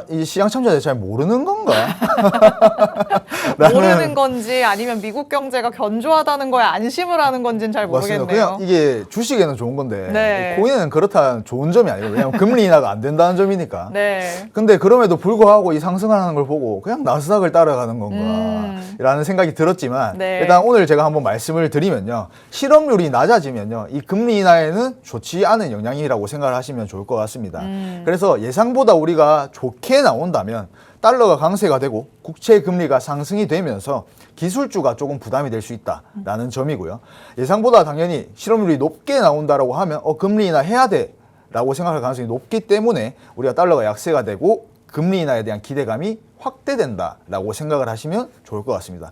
이 시장 참여자들이 잘 모르는 건가? 모르는 건지 아니면 미국 경제가 견조하다는 거에 안심을 하는 건지는 잘 맞습니다. 모르겠네요. 그냥 이게 주식에는 좋은 건데 네. 이 코인은 그렇다는 좋은 점이 아니고 왜냐하면 금리 인하가 안 된다는 점이니까. 네. 근데 그럼에도 불구하고 이 상승하는 걸 보고 그냥 나스닥을 따라가는 건가 라는 생각이 들었지만 네. 일단 오늘 제가 한번 말씀을 드리면요. 실업률이 낮아지면요. 이 금리 인하에는 좋지 않은 영향이라고 생각을 하시면 좋을 것 같습니다. 그래서 예상보다 우리가 좋게 나온다면 달러가 강세가 되고 국채 금리가 상승이 되면서 기술주가 조금 부담이 될 수 있다라는 점이고요. 예상보다 당연히 실업률이 높게 나온다라고 하면 금리 인하 해야 돼라고 생각할 가능성이 높기 때문에 우리가 달러가 약세가 되고 금리 인하에 대한 기대감이 확대된다라고 생각을 하시면 좋을 것 같습니다.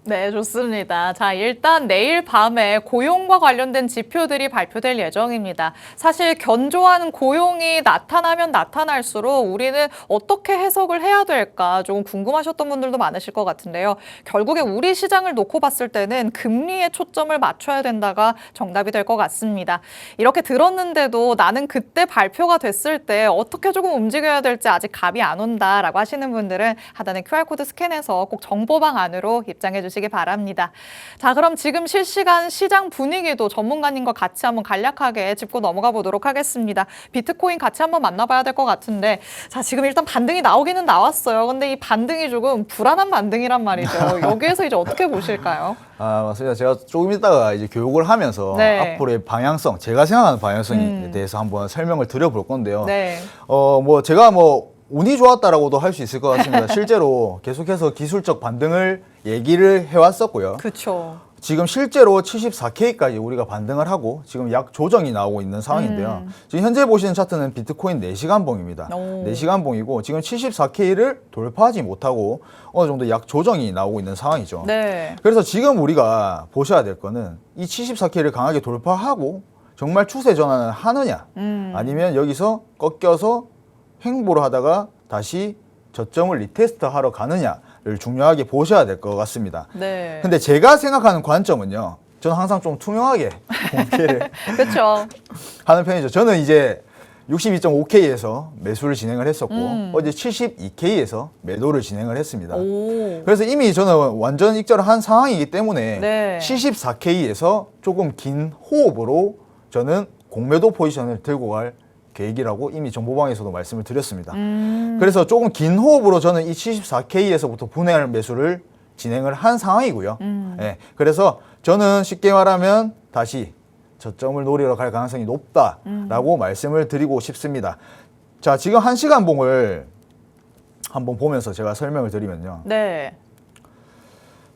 네, 좋습니다. 자, 일단 내일 밤에 고용과 관련된 지표들이 발표될 예정입니다. 사실 견조한 고용이 나타나면 나타날수록 우리는 어떻게 해석을 해야 될까 조금 궁금하셨던 분들도 많으실 것 같은데요. 결국에 우리 시장을 놓고 봤을 때는 금리에 초점을 맞춰야 된다가 정답이 될 것 같습니다. 이렇게 들었는데도 나는 그때 발표가 됐을 때 어떻게 조금 움직여야 될지 아직 감이 안 온다라고 하시는 분들은 하단의 QR코드 스캔해서 꼭 정보방 안으로 입장해 주시기 바랍니다. 자, 그럼 지금 실시간 시장 분위기도 전문가님과 같이 한번 간략하게 짚고 넘어가 보도록 하겠습니다. 비트코인 같이 한번 만나봐야 될 것 같은데, 자, 지금 일단 반등이 나오기는 나왔어요. 근데 이 반등이 조금 불안한 반등이란 말이죠. 여기에서 이제 어떻게 보실까요? 맞습니다. 제가 조금 이따가 이제 교육을 하면서 네. 앞으로의 방향성, 제가 생각하는 방향성에 대해서 한번 설명을 드려볼 건데요. 네. 제가 운이 좋았다라고도 할 수 있을 것 같습니다. 실제로 계속해서 기술적 반등을 얘기를 해왔었고요. 그렇죠. 지금 실제로 74K까지 우리가 반등을 하고 지금 약 조정이 나오고 있는 상황인데요. 지금 현재 보시는 차트는 비트코인 4시간 봉입니다. 4시간 봉이고 지금 74K를 돌파하지 못하고 어느 정도 약 조정이 나오고 있는 상황이죠. 네. 그래서 지금 우리가 보셔야 될 거는 이 74K를 강하게 돌파하고 정말 추세 전환을 하느냐 아니면 여기서 꺾여서 횡보를 하다가 다시 저점을 리테스트 하러 가느냐를 중요하게 보셔야 될 것 같습니다. 네. 근데 제가 생각하는 관점은요. 저는 항상 좀 투명하게 공개를 그렇죠. 하는 편이죠. 저는 이제 62.5K에서 매수를 진행을 했었고 어제 72K에서 매도를 진행을 했습니다. 오. 그래서 이미 저는 완전 익절을 한 상황이기 때문에 네. 74K에서 조금 긴 호흡으로 저는 공매도 포지션을 들고 갈 계획이라고 이미 정보방에서도 말씀을 드렸습니다. 그래서 조금 긴 호흡으로 저는 이 74K에서부터 분할 매수를 진행을 한 상황이고요. 네, 그래서 저는 쉽게 말하면 다시 저점을 노리러 갈 가능성이 높다라고 말씀을 드리고 싶습니다. 자, 지금 1시간 봉을 한번 보면서 제가 설명을 드리면요. 네.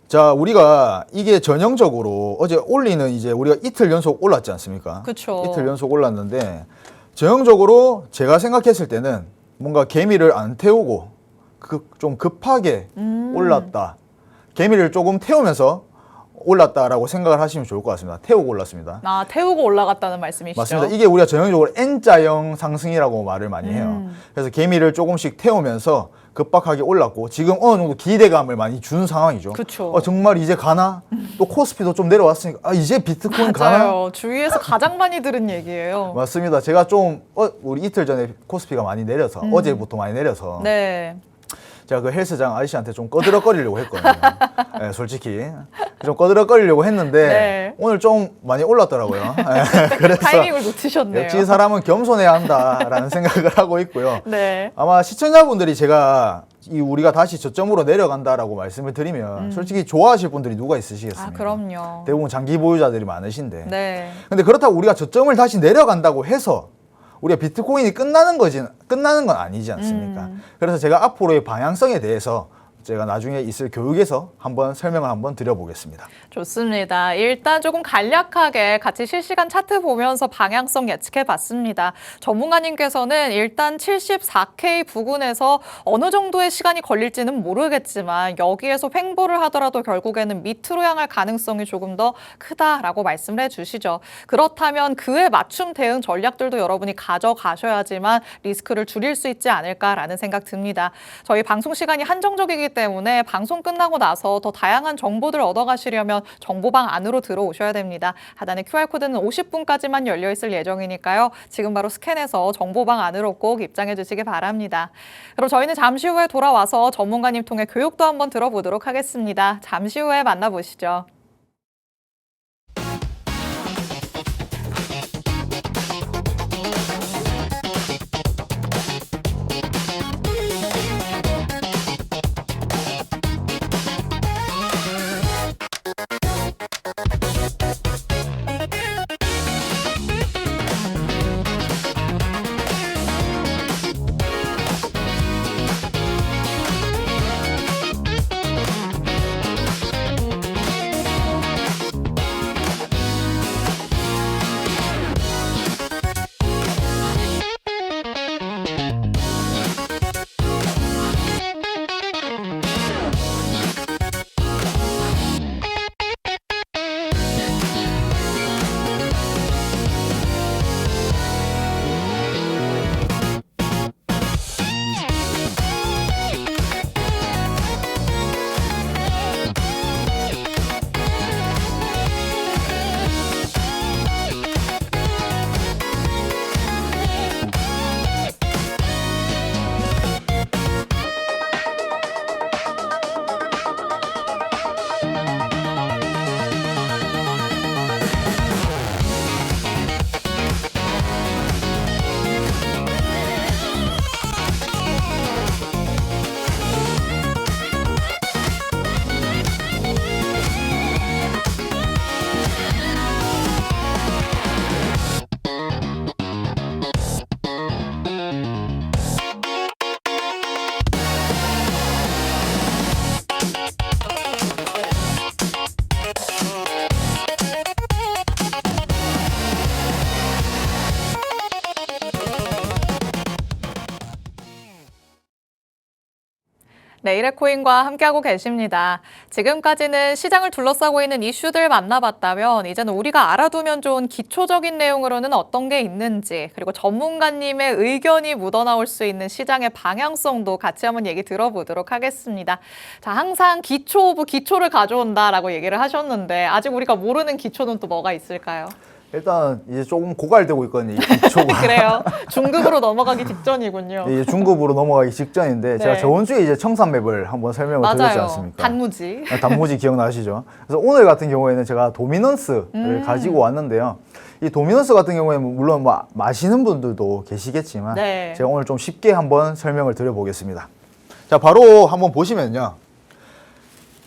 자, 우리가 이게 전형적으로 어제 올리는 이제 우리가 이틀 연속 올랐지 않습니까? 그쵸. 이틀 연속 올랐는데 전형적으로 제가 생각했을 때는 뭔가 개미를 안 태우고 좀 급하게 올랐다. 개미를 조금 태우면서 올랐다라고 생각을 하시면 좋을 것 같습니다. 태우고 올랐습니다. 아, 태우고 올라갔다는 말씀이시죠? 맞습니다. 이게 우리가 전형적으로 N자형 상승이라고 말을 많이 해요. 그래서 개미를 조금씩 태우면서 급박하게 올랐고 지금 어느 정도 기대감을 많이 준 상황이죠. 그쵸. 정말 이제 가나? 또 코스피도 좀 내려왔으니까 이제 비트코인 가나? 맞아요. 주위에서 가장 많이 들은 얘기예요. 맞습니다. 제가 좀 우리 이틀 전에 코스피가 많이 내려서 어제부터 많이 내려서 네. 제가 그 헬스장 아저씨한테 좀 꺼드럭거리려고 했거든요. 네, 솔직히 좀 꺼드럭거리려고 했는데 네. 오늘 좀 많이 올랐더라고요. 네, 그래서 타이밍을 놓치셨네요. 역시 사람은 겸손해야 한다라는 생각을 하고 있고요. 네. 아마 시청자분들이 제가 우리가 다시 저점으로 내려간다라고 말씀을 드리면 솔직히 좋아하실 분들이 누가 있으시겠습니까? 아, 그럼요. 대부분 장기 보유자들이 많으신데. 네. 근데 그렇다고 우리가 저점을 다시 내려간다고 해서 우리가 비트코인이 끝나는 건 아니지 않습니까? 그래서 제가 앞으로의 방향성에 대해서 제가 나중에 있을 교육에서 한번 설명을 한번 드려보겠습니다. 좋습니다. 일단 조금 간략하게 같이 실시간 차트 보면서 방향성 예측해 봤습니다. 전문가님께서는 일단 74K 부근에서 어느 정도의 시간이 걸릴지는 모르겠지만 여기에서 횡보를 하더라도 결국에는 밑으로 향할 가능성이 조금 더 크다라고 말씀을 해주시죠. 그렇다면 그에 맞춤 대응 전략들도 여러분이 가져가셔야지만 리스크를 줄일 수 있지 않을까라는 생각 듭니다. 저희 방송 시간이 한정적이기 방송이기 때문에 방송 끝나고 나서 더 다양한 정보들을 얻어가시려면 정보방 안으로 들어오셔야 됩니다. 하단의 QR코드는 50분까지만 열려 있을 예정이니까요. 지금 바로 스캔해서 정보방 안으로 꼭 입장해 주시기 바랍니다. 그럼 저희는 잠시 후에 돌아와서 전문가님 통해 교육도 한번 들어보도록 하겠습니다. 잠시 후에 만나보시죠. 네이레코인과 함께하고 계십니다. 지금까지는 시장을 둘러싸고 있는 이슈들 만나봤다면 이제는 우리가 알아두면 좋은 기초적인 내용으로는 어떤 게 있는지, 그리고 전문가님의 의견이 묻어나올 수 있는 시장의 방향성도 같이 한번 얘기 들어보도록 하겠습니다. 자, 항상 기초 오브 기초를 가져온다라고 얘기를 하셨는데 아직 우리가 모르는 기초는 또 뭐가 있을까요? 일단 이제 조금 고갈되고 있거든요. 이 기초가. 그래요. 중급으로 넘어가기 직전이군요. 이제 중급으로 넘어가기 직전인데 네. 제가 저번 주에 이제 청산맵을 한번 설명을 드렸지 않습니까? 단무지. 단무지 기억나시죠? 그래서 오늘 같은 경우에는 제가 도미넌스를 가지고 왔는데요. 이 도미넌스 같은 경우에는 물론 뭐 마시는 분들도 계시겠지만 네. 제가 오늘 좀 쉽게 한번 설명을 드려보겠습니다. 자, 바로 한번 보시면요.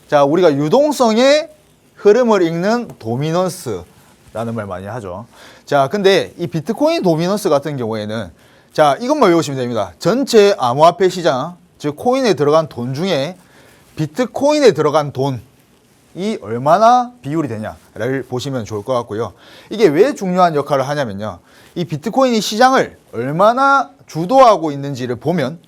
자, 우리가 유동성의 흐름을 읽는 도미넌스 라는 말 많이 하죠. 자, 근데 이 비트코인 도미넌스 같은 경우에는 자, 이것만 외우시면 됩니다. 전체 암호화폐 시장, 즉 코인에 들어간 돈 중에 비트코인에 들어간 돈이 얼마나 비율이 되냐를 보시면 좋을 것 같고요. 이게 왜 중요한 역할을 하냐면요. 이 비트코인이 시장을 얼마나 주도하고 있는지를 보면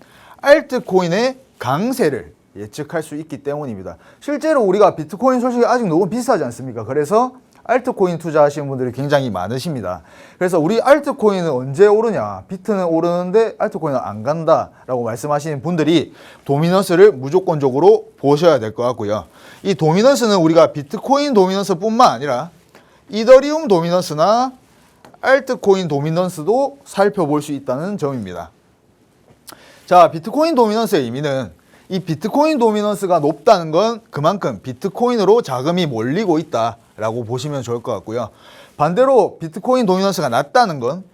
알트코인의 강세를 예측할 수 있기 때문입니다. 실제로 우리가 비트코인 소식이 아직 너무 비싸지 않습니까? 그래서 알트코인 투자하시는 분들이 굉장히 많으십니다. 그래서 우리 알트코인은 언제 오르냐? 비트는 오르는데 알트코인은 안 간다라고 말씀하시는 분들이 도미넌스를 무조건적으로 보셔야 될 것 같고요. 이 도미넌스는 우리가 비트코인 도미넌스뿐만 아니라 이더리움 도미넌스나 알트코인 도미넌스도 살펴볼 수 있다는 점입니다. 자, 비트코인 도미넌스의 의미는 이 비트코인 도미넌스가 높다는 건 그만큼 비트코인으로 자금이 몰리고 있다라고 보시면 좋을 것 같고요. 반대로 비트코인 도미넌스가 낮다는 건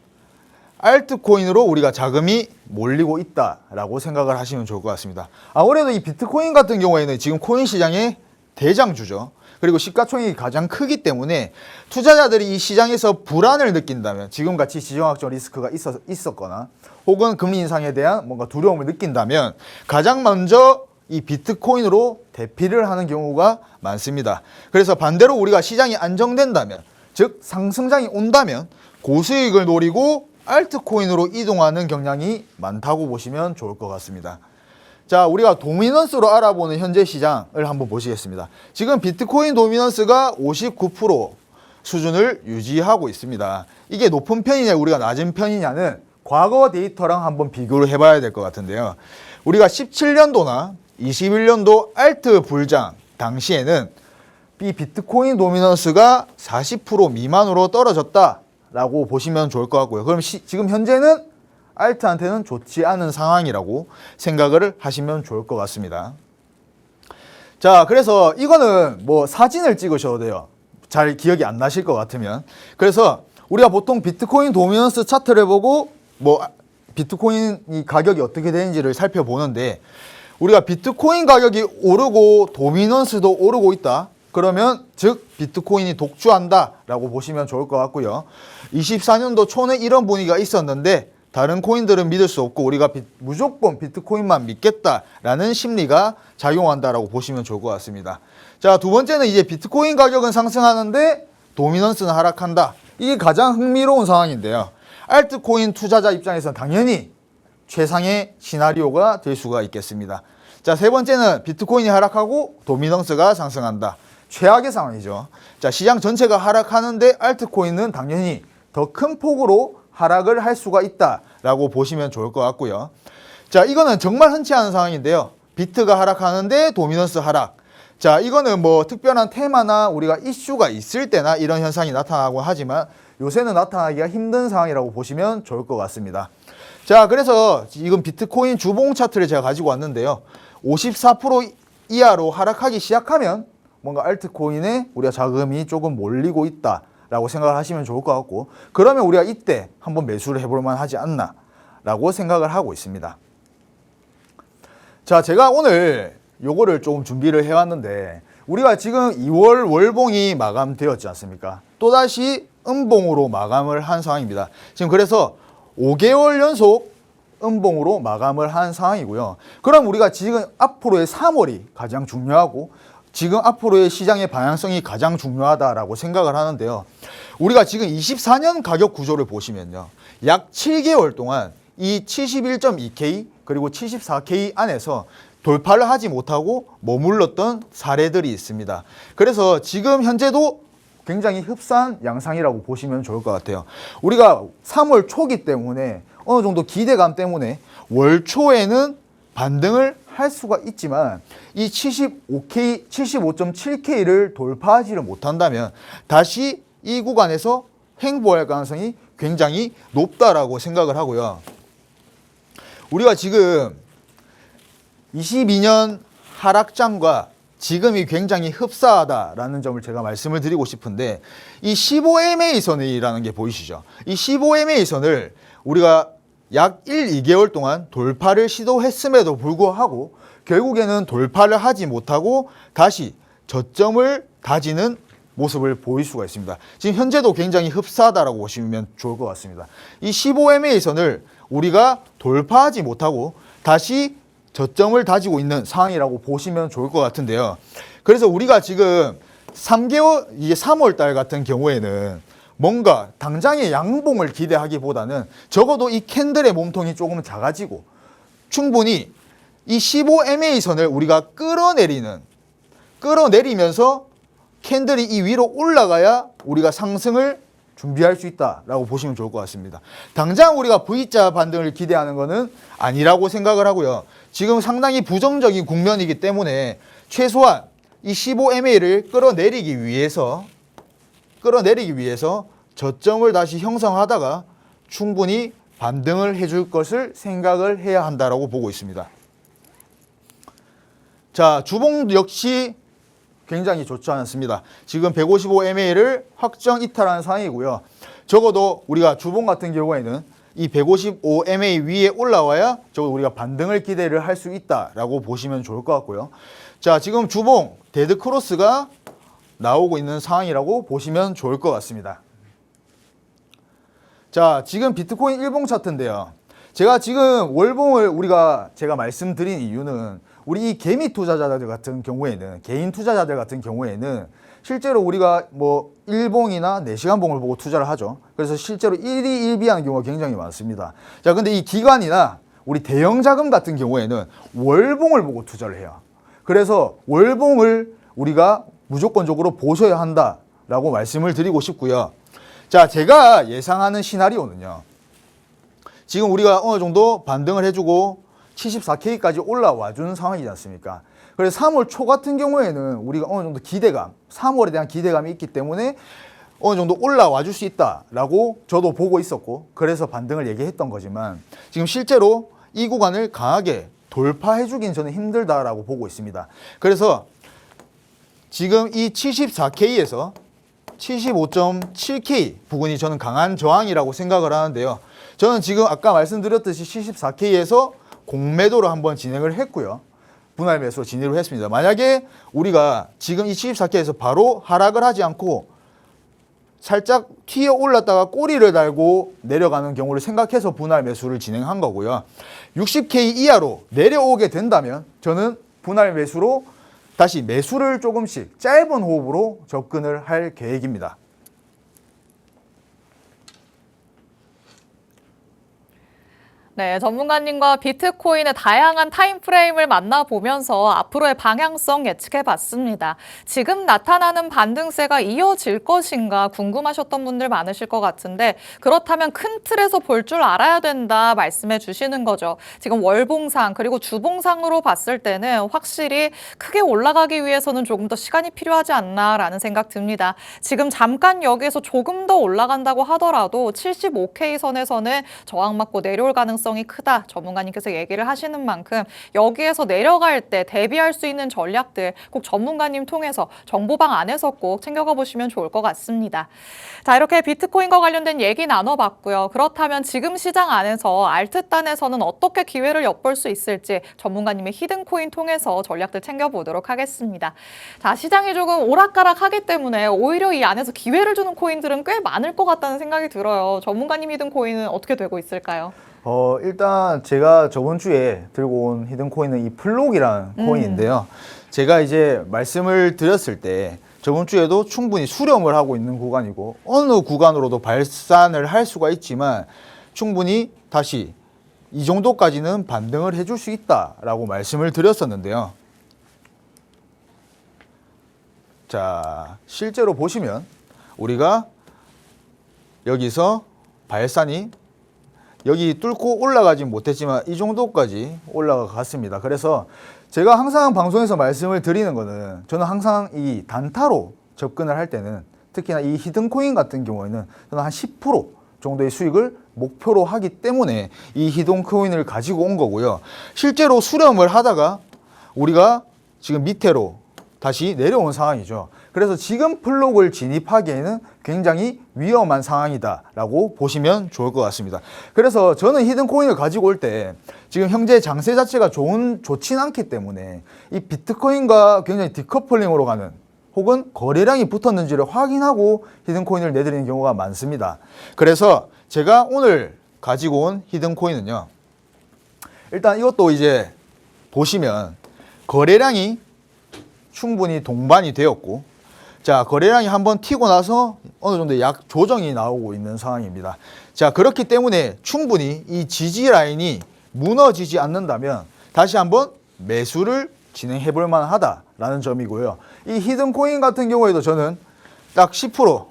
알트코인으로 우리가 자금이 몰리고 있다라고 생각을 하시면 좋을 것 같습니다. 아무래도 이 비트코인 같은 경우에는 지금 코인 시장의 대장주죠. 그리고 시가총액이 가장 크기 때문에 투자자들이 이 시장에서 불안을 느낀다면, 지금같이 지정학적 리스크가 있었거나 혹은 금리 인상에 대한 뭔가 두려움을 느낀다면 가장 먼저 이 비트코인으로 대피를 하는 경우가 많습니다. 그래서 반대로 우리가 시장이 안정된다면, 즉 상승장이 온다면 고수익을 노리고 알트코인으로 이동하는 경향이 많다고 보시면 좋을 것 같습니다. 자, 우리가 도미넌스로 알아보는 현재 시장을 한번 보시겠습니다. 지금 비트코인 도미넌스가 59% 수준을 유지하고 있습니다. 이게 높은 편이냐 우리가 낮은 편이냐는 과거 데이터랑 한번 비교를 해봐야 될 것 같은데요. 우리가 17년도나 21년도 알트 불장 당시에는 이 비트코인 도미넌스가 40% 미만으로 떨어졌다라고 보시면 좋을 것 같고요. 그럼 지금 현재는 알트한테는 좋지 않은 상황이라고 생각을 하시면 좋을 것 같습니다. 자, 그래서 이거는 뭐 사진을 찍으셔도 돼요. 잘 기억이 안 나실 것 같으면. 그래서 우리가 보통 비트코인 도미넌스 차트를 보고 뭐 비트코인 이 가격이 어떻게 되는지를 살펴보는데, 우리가 비트코인 가격이 오르고 도미넌스도 오르고 있다. 그러면 즉 비트코인이 독주한다 라고 보시면 좋을 것 같고요. 24년도 초에 이런 분위기가 있었는데 다른 코인들은 믿을 수 없고 우리가 무조건 비트코인만 믿겠다라는 심리가 작용한다라고 보시면 좋을 것 같습니다. 자, 두 번째는 이제 비트코인 가격은 상승하는데 도미넌스는 하락한다. 이게 가장 흥미로운 상황인데요. 알트코인 투자자 입장에서는 당연히 최상의 시나리오가 될 수가 있겠습니다. 자, 세 번째는 비트코인이 하락하고 도미넌스가 상승한다. 최악의 상황이죠. 자, 시장 전체가 하락하는데 알트코인은 당연히 더 큰 폭으로 하락을 할 수가 있다라고 보시면 좋을 것 같고요. 자, 이거는 정말 흔치 않은 상황인데요. 비트가 하락하는데 도미넌스 하락. 자, 이거는 뭐 특별한 테마나 우리가 이슈가 있을 때나 이런 현상이 나타나고 하지만 요새는 나타나기가 힘든 상황이라고 보시면 좋을 것 같습니다. 자, 그래서 지금 비트코인 주봉 차트를 제가 가지고 왔는데요. 54% 이하로 하락하기 시작하면 뭔가 알트코인에 우리가 자금이 조금 몰리고 있다라고 생각을 하시면 좋을 것 같고, 그러면 우리가 이때 한번 매수를 해볼 만하지 않나라고 생각을 하고 있습니다. 자, 제가 오늘 요거를 좀 준비를 해왔는데, 우리가 지금 2월 월봉이 마감되었지 않습니까? 또다시 음봉으로 마감을 한 상황입니다. 지금 그래서 5개월 연속 음봉으로 마감을 한 상황이고요. 그럼 우리가 지금 앞으로의 3월이 가장 중요하고 지금 앞으로의 시장의 방향성이 가장 중요하다라고 생각을 하는데요. 우리가 지금 24년 가격 구조를 보시면요. 약 7개월 동안 이 71.2K 그리고 74K 안에서 돌파를 하지 못하고 머물렀던 사례들이 있습니다. 그래서 지금 현재도 굉장히 흡사한 양상이라고 보시면 좋을 것 같아요. 우리가 3월 초기 때문에 어느 정도 기대감 때문에 월 초에는 반등을 할 수가 있지만 이 75K, 75.7K를 돌파하지를 못한다면 다시 이 구간에서 횡보할 가능성이 굉장히 높다라고 생각을 하고요. 우리가 지금 22년 하락장과 지금이 굉장히 흡사하다라는 점을 제가 말씀을 드리고 싶은데, 이 15MA선이라는 게 보이시죠? 이 15MA선을 우리가 약 1, 2개월 동안 돌파를 시도했음에도 불구하고 결국에는 돌파를 하지 못하고 다시 저점을 다지는 모습을 보일 수가 있습니다. 지금 현재도 굉장히 흡사하다라고 보시면 좋을 것 같습니다. 이 15MA선을 우리가 돌파하지 못하고 다시 저점을 다지고 있는 상황이라고 보시면 좋을 것 같은데요. 그래서 우리가 지금 3개월, 이게 3월 달 같은 경우에는 뭔가 당장의 양봉을 기대하기보다는 적어도 이 캔들의 몸통이 조금 작아지고 충분히 이 15MA선을 우리가 끌어내리면서 캔들이 이 위로 올라가야 우리가 상승을 준비할 수 있다라고 보시면 좋을 것 같습니다. 당장 우리가 V자 반등을 기대하는 것은 아니라고 생각을 하고요. 지금 상당히 부정적인 국면이기 때문에 최소한 이 15MA를 끌어내리기 위해서 저점을 다시 형성하다가 충분히 반등을 해줄 것을 생각을 해야 한다라고 보고 있습니다. 자, 주봉 역시 굉장히 좋지 않습니다. 지금 155MA를 확정 이탈하는 상황이고요. 적어도 우리가 주봉 같은 경우에는 이 155MA 위에 올라와야 적어도 우리가 반등을 기대를 할 수 있다라고 보시면 좋을 것 같고요. 자, 지금 주봉 데드 크로스가 나오고 있는 상황이라고 보시면 좋을 것 같습니다. 자, 지금 비트코인 일봉 차트인데요. 제가 지금 월봉을 제가 말씀드린 이유는 우리 이 개미 투자자들 같은 경우에는, 개인 투자자들 같은 경우에는 실제로 우리가 뭐 일봉이나 4시간 봉을 보고 투자를 하죠. 그래서 실제로 1이 1비하는 경우가 굉장히 많습니다. 자, 근데 이 기관이나 우리 대형 자금 같은 경우에는 월봉을 보고 투자를 해요. 그래서 월봉을 우리가 무조건적으로 보셔야 한다라고 말씀을 드리고 싶고요. 자, 제가 예상하는 시나리오는요. 지금 우리가 어느 정도 반등을 해주고 74K까지 올라와 준 상황이지 않습니까? 그래서 3월 초 같은 경우에는 우리가 어느 정도 기대감, 3월에 대한 기대감이 있기 때문에 어느 정도 올라와 줄 수 있다라고 저도 보고 있었고, 그래서 반등을 얘기했던 거지만 지금 실제로 이 구간을 강하게 돌파해 주긴 저는 힘들다라고 보고 있습니다. 그래서 지금 이 74K에서 75.7K 부근이 저는 강한 저항이라고 생각을 하는데요. 저는 지금 아까 말씀드렸듯이 74K에서 공매도를 한번 진행을 했고요. 분할 매수로 진입을 했습니다. 만약에 우리가 지금 이 74K에서 바로 하락을 하지 않고 살짝 튀어 올랐다가 꼬리를 달고 내려가는 경우를 생각해서 분할 매수를 진행한 거고요. 60K 이하로 내려오게 된다면 저는 분할 매수로 다시 매수를 조금씩 짧은 호흡으로 접근을 할 계획입니다. 네, 전문가님과 비트코인의 다양한 타임프레임을 만나보면서 앞으로의 방향성 예측해봤습니다. 지금 나타나는 반등세가 이어질 것인가 궁금하셨던 분들 많으실 것 같은데, 그렇다면 큰 틀에서 볼 줄 알아야 된다 말씀해 주시는 거죠. 지금 월봉상 그리고 주봉상으로 봤을 때는 확실히 크게 올라가기 위해서는 조금 더 시간이 필요하지 않나라는 생각 듭니다. 지금 잠깐 여기에서 조금 더 올라간다고 하더라도 75K 선에서는 저항 맞고 내려올 가능성이 크다. 전문가님께서 얘기를 하시는 만큼 여기에서 내려갈 때 대비할 수 있는 전략들 꼭 전문가님 통해서 정보방 안에서 꼭 챙겨가 보시면 좋을 것 같습니다. 자, 이렇게 비트코인과 관련된 얘기 나눠봤고요. 그렇다면 지금 시장 안에서 알트단에서는 어떻게 기회를 엿볼 수 있을지 전문가님의 히든코인 통해서 전략들 챙겨보도록 하겠습니다. 자, 시장이 조금 오락가락하기 때문에 오히려 이 안에서 기회를 주는 코인들은 꽤 많을 것 같다는 생각이 들어요. 전문가님 히든코인은 어떻게 되고 있을까요? 일단 제가 저번 주에 들고 온 히든코인은 이 플록이라는 코인인데요. 제가 이제 말씀을 드렸을 때 저번 주에도 충분히 수렴을 하고 있는 구간이고 어느 구간으로도 발산을 할 수가 있지만 충분히 다시 이 정도까지는 반등을 해줄 수 있다라고 말씀을 드렸었는데요. 자, 실제로 보시면 우리가 여기서 발산이 여기 뚫고 올라가지 못했지만 이 정도까지 올라갔습니다. 그래서 제가 항상 방송에서 말씀을 드리는 거는 저는 항상 이 단타로 접근을 할 때는 특히나 이 히든코인 같은 경우에는 저는 한 10% 정도의 수익을 목표로 하기 때문에 이 히든코인을 가지고 온 거고요. 실제로 수렴을 하다가 우리가 지금 밑으로 다시 내려온 상황이죠. 그래서 지금 플록을 진입하기에는 굉장히 위험한 상황이다라고 보시면 좋을 것 같습니다. 그래서 저는 히든코인을 가지고 올 때 지금 현재 장세 자체가 좋진 않기 때문에 이 비트코인과 굉장히 디커플링으로 가는 혹은 거래량이 붙었는지를 확인하고 히든코인을 내드리는 경우가 많습니다. 그래서 제가 오늘 가지고 온 히든코인은요. 일단 이것도 이제 보시면 거래량이 충분히 동반이 되었고, 자, 거래량이 한번 튀고 나서 어느 정도 약 조정이 나오고 있는 상황입니다. 자, 그렇기 때문에 충분히 이 지지 라인이 무너지지 않는다면 다시 한번 매수를 진행해 볼 만하다라는 점이고요. 이 히든코인 같은 경우에도 저는 딱 10%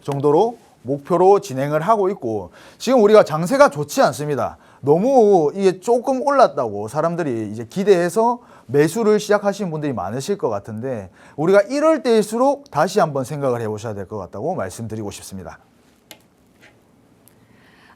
정도로 목표로 진행을 하고 있고, 지금 우리가 장세가 좋지 않습니다. 너무 이게 조금 올랐다고 사람들이 이제 기대해서 매수를 시작하시는 분들이 많으실 것 같은데, 우리가 이럴 때일수록 다시 한번 생각을 해보셔야 될 것 같다고 말씀드리고 싶습니다.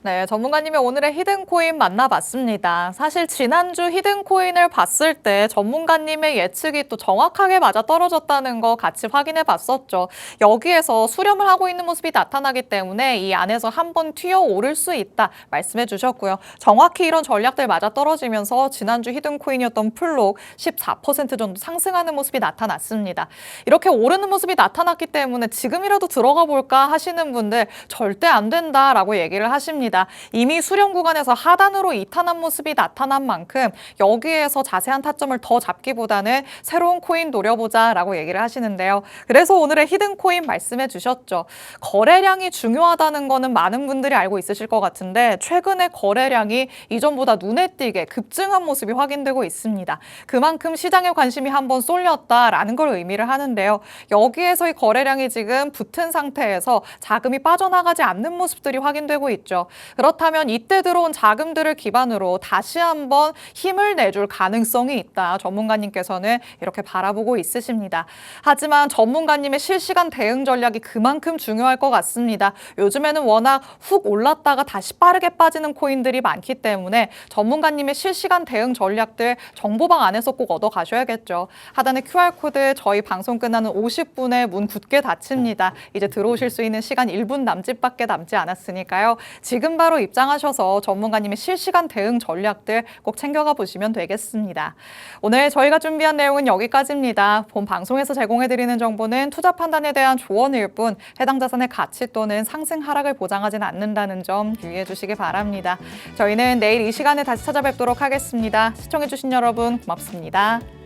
네, 전문가님의 오늘의 히든코인 만나봤습니다. 사실 지난주 히든코인을 봤을 때 전문가님의 예측이 또 정확하게 맞아떨어졌다는 거 같이 확인해 봤었죠. 여기에서 수렴을 하고 있는 모습이 나타나기 때문에 이 안에서 한번 튀어오를 수 있다 말씀해 주셨고요. 정확히 이런 전략들 맞아떨어지면서 지난주 히든코인이었던 플록 14% 정도 상승하는 모습이 나타났습니다. 이렇게 오르는 모습이 나타났기 때문에 지금이라도 들어가 볼까 하시는 분들 절대 안 된다라고 얘기를 하십니다. 이미 수렴 구간에서 하단으로 이탈한 모습이 나타난 만큼 여기에서 자세한 타점을 더 잡기보다는 새로운 코인 노려보자라고 얘기를 하시는데요. 그래서 오늘의 히든코인 말씀해 주셨죠. 거래량이 중요하다는 거는 많은 분들이 알고 있으실 것 같은데 최근에 거래량이 이전보다 눈에 띄게 급증한 모습이 확인되고 있습니다. 그만큼 시장에 관심이 한번 쏠렸다라는 걸 의미를 하는데요. 여기에서 이 거래량이 지금 붙은 상태에서 자금이 빠져나가지 않는 모습들이 확인되고 있죠. 그렇다면 이때 들어온 자금들을 기반으로 다시 한번 힘을 내줄 가능성이 있다. 전문가님께서는 이렇게 바라보고 있으십니다. 하지만 전문가님의 실시간 대응 전략이 그만큼 중요할 것 같습니다. 요즘에는 워낙 훅 올랐다가 다시 빠르게 빠지는 코인들이 많기 때문에 전문가님의 실시간 대응 전략들 정보방 안에서 꼭 얻어 가셔야겠죠. 하단의 QR코드 저희 방송 끝나는 50분에 문 굳게 닫힙니다. 이제 들어오실 수 있는 시간 1분 남짓밖에 남지 않았으니까요. 지금 바로 입장하셔서 전문가님의 실시간 대응 전략들 꼭 챙겨가 보시면 되겠습니다. 오늘 저희가 준비한 내용은 여기까지입니다. 본 방송에서 제공해드리는 정보는 투자 판단에 대한 조언일 뿐 해당 자산의 가치 또는 상승 하락을 보장하지는 않는다는 점 유의해 주시기 바랍니다. 저희는 내일 이 시간에 다시 찾아뵙도록 하겠습니다. 시청해주신 여러분 고맙습니다.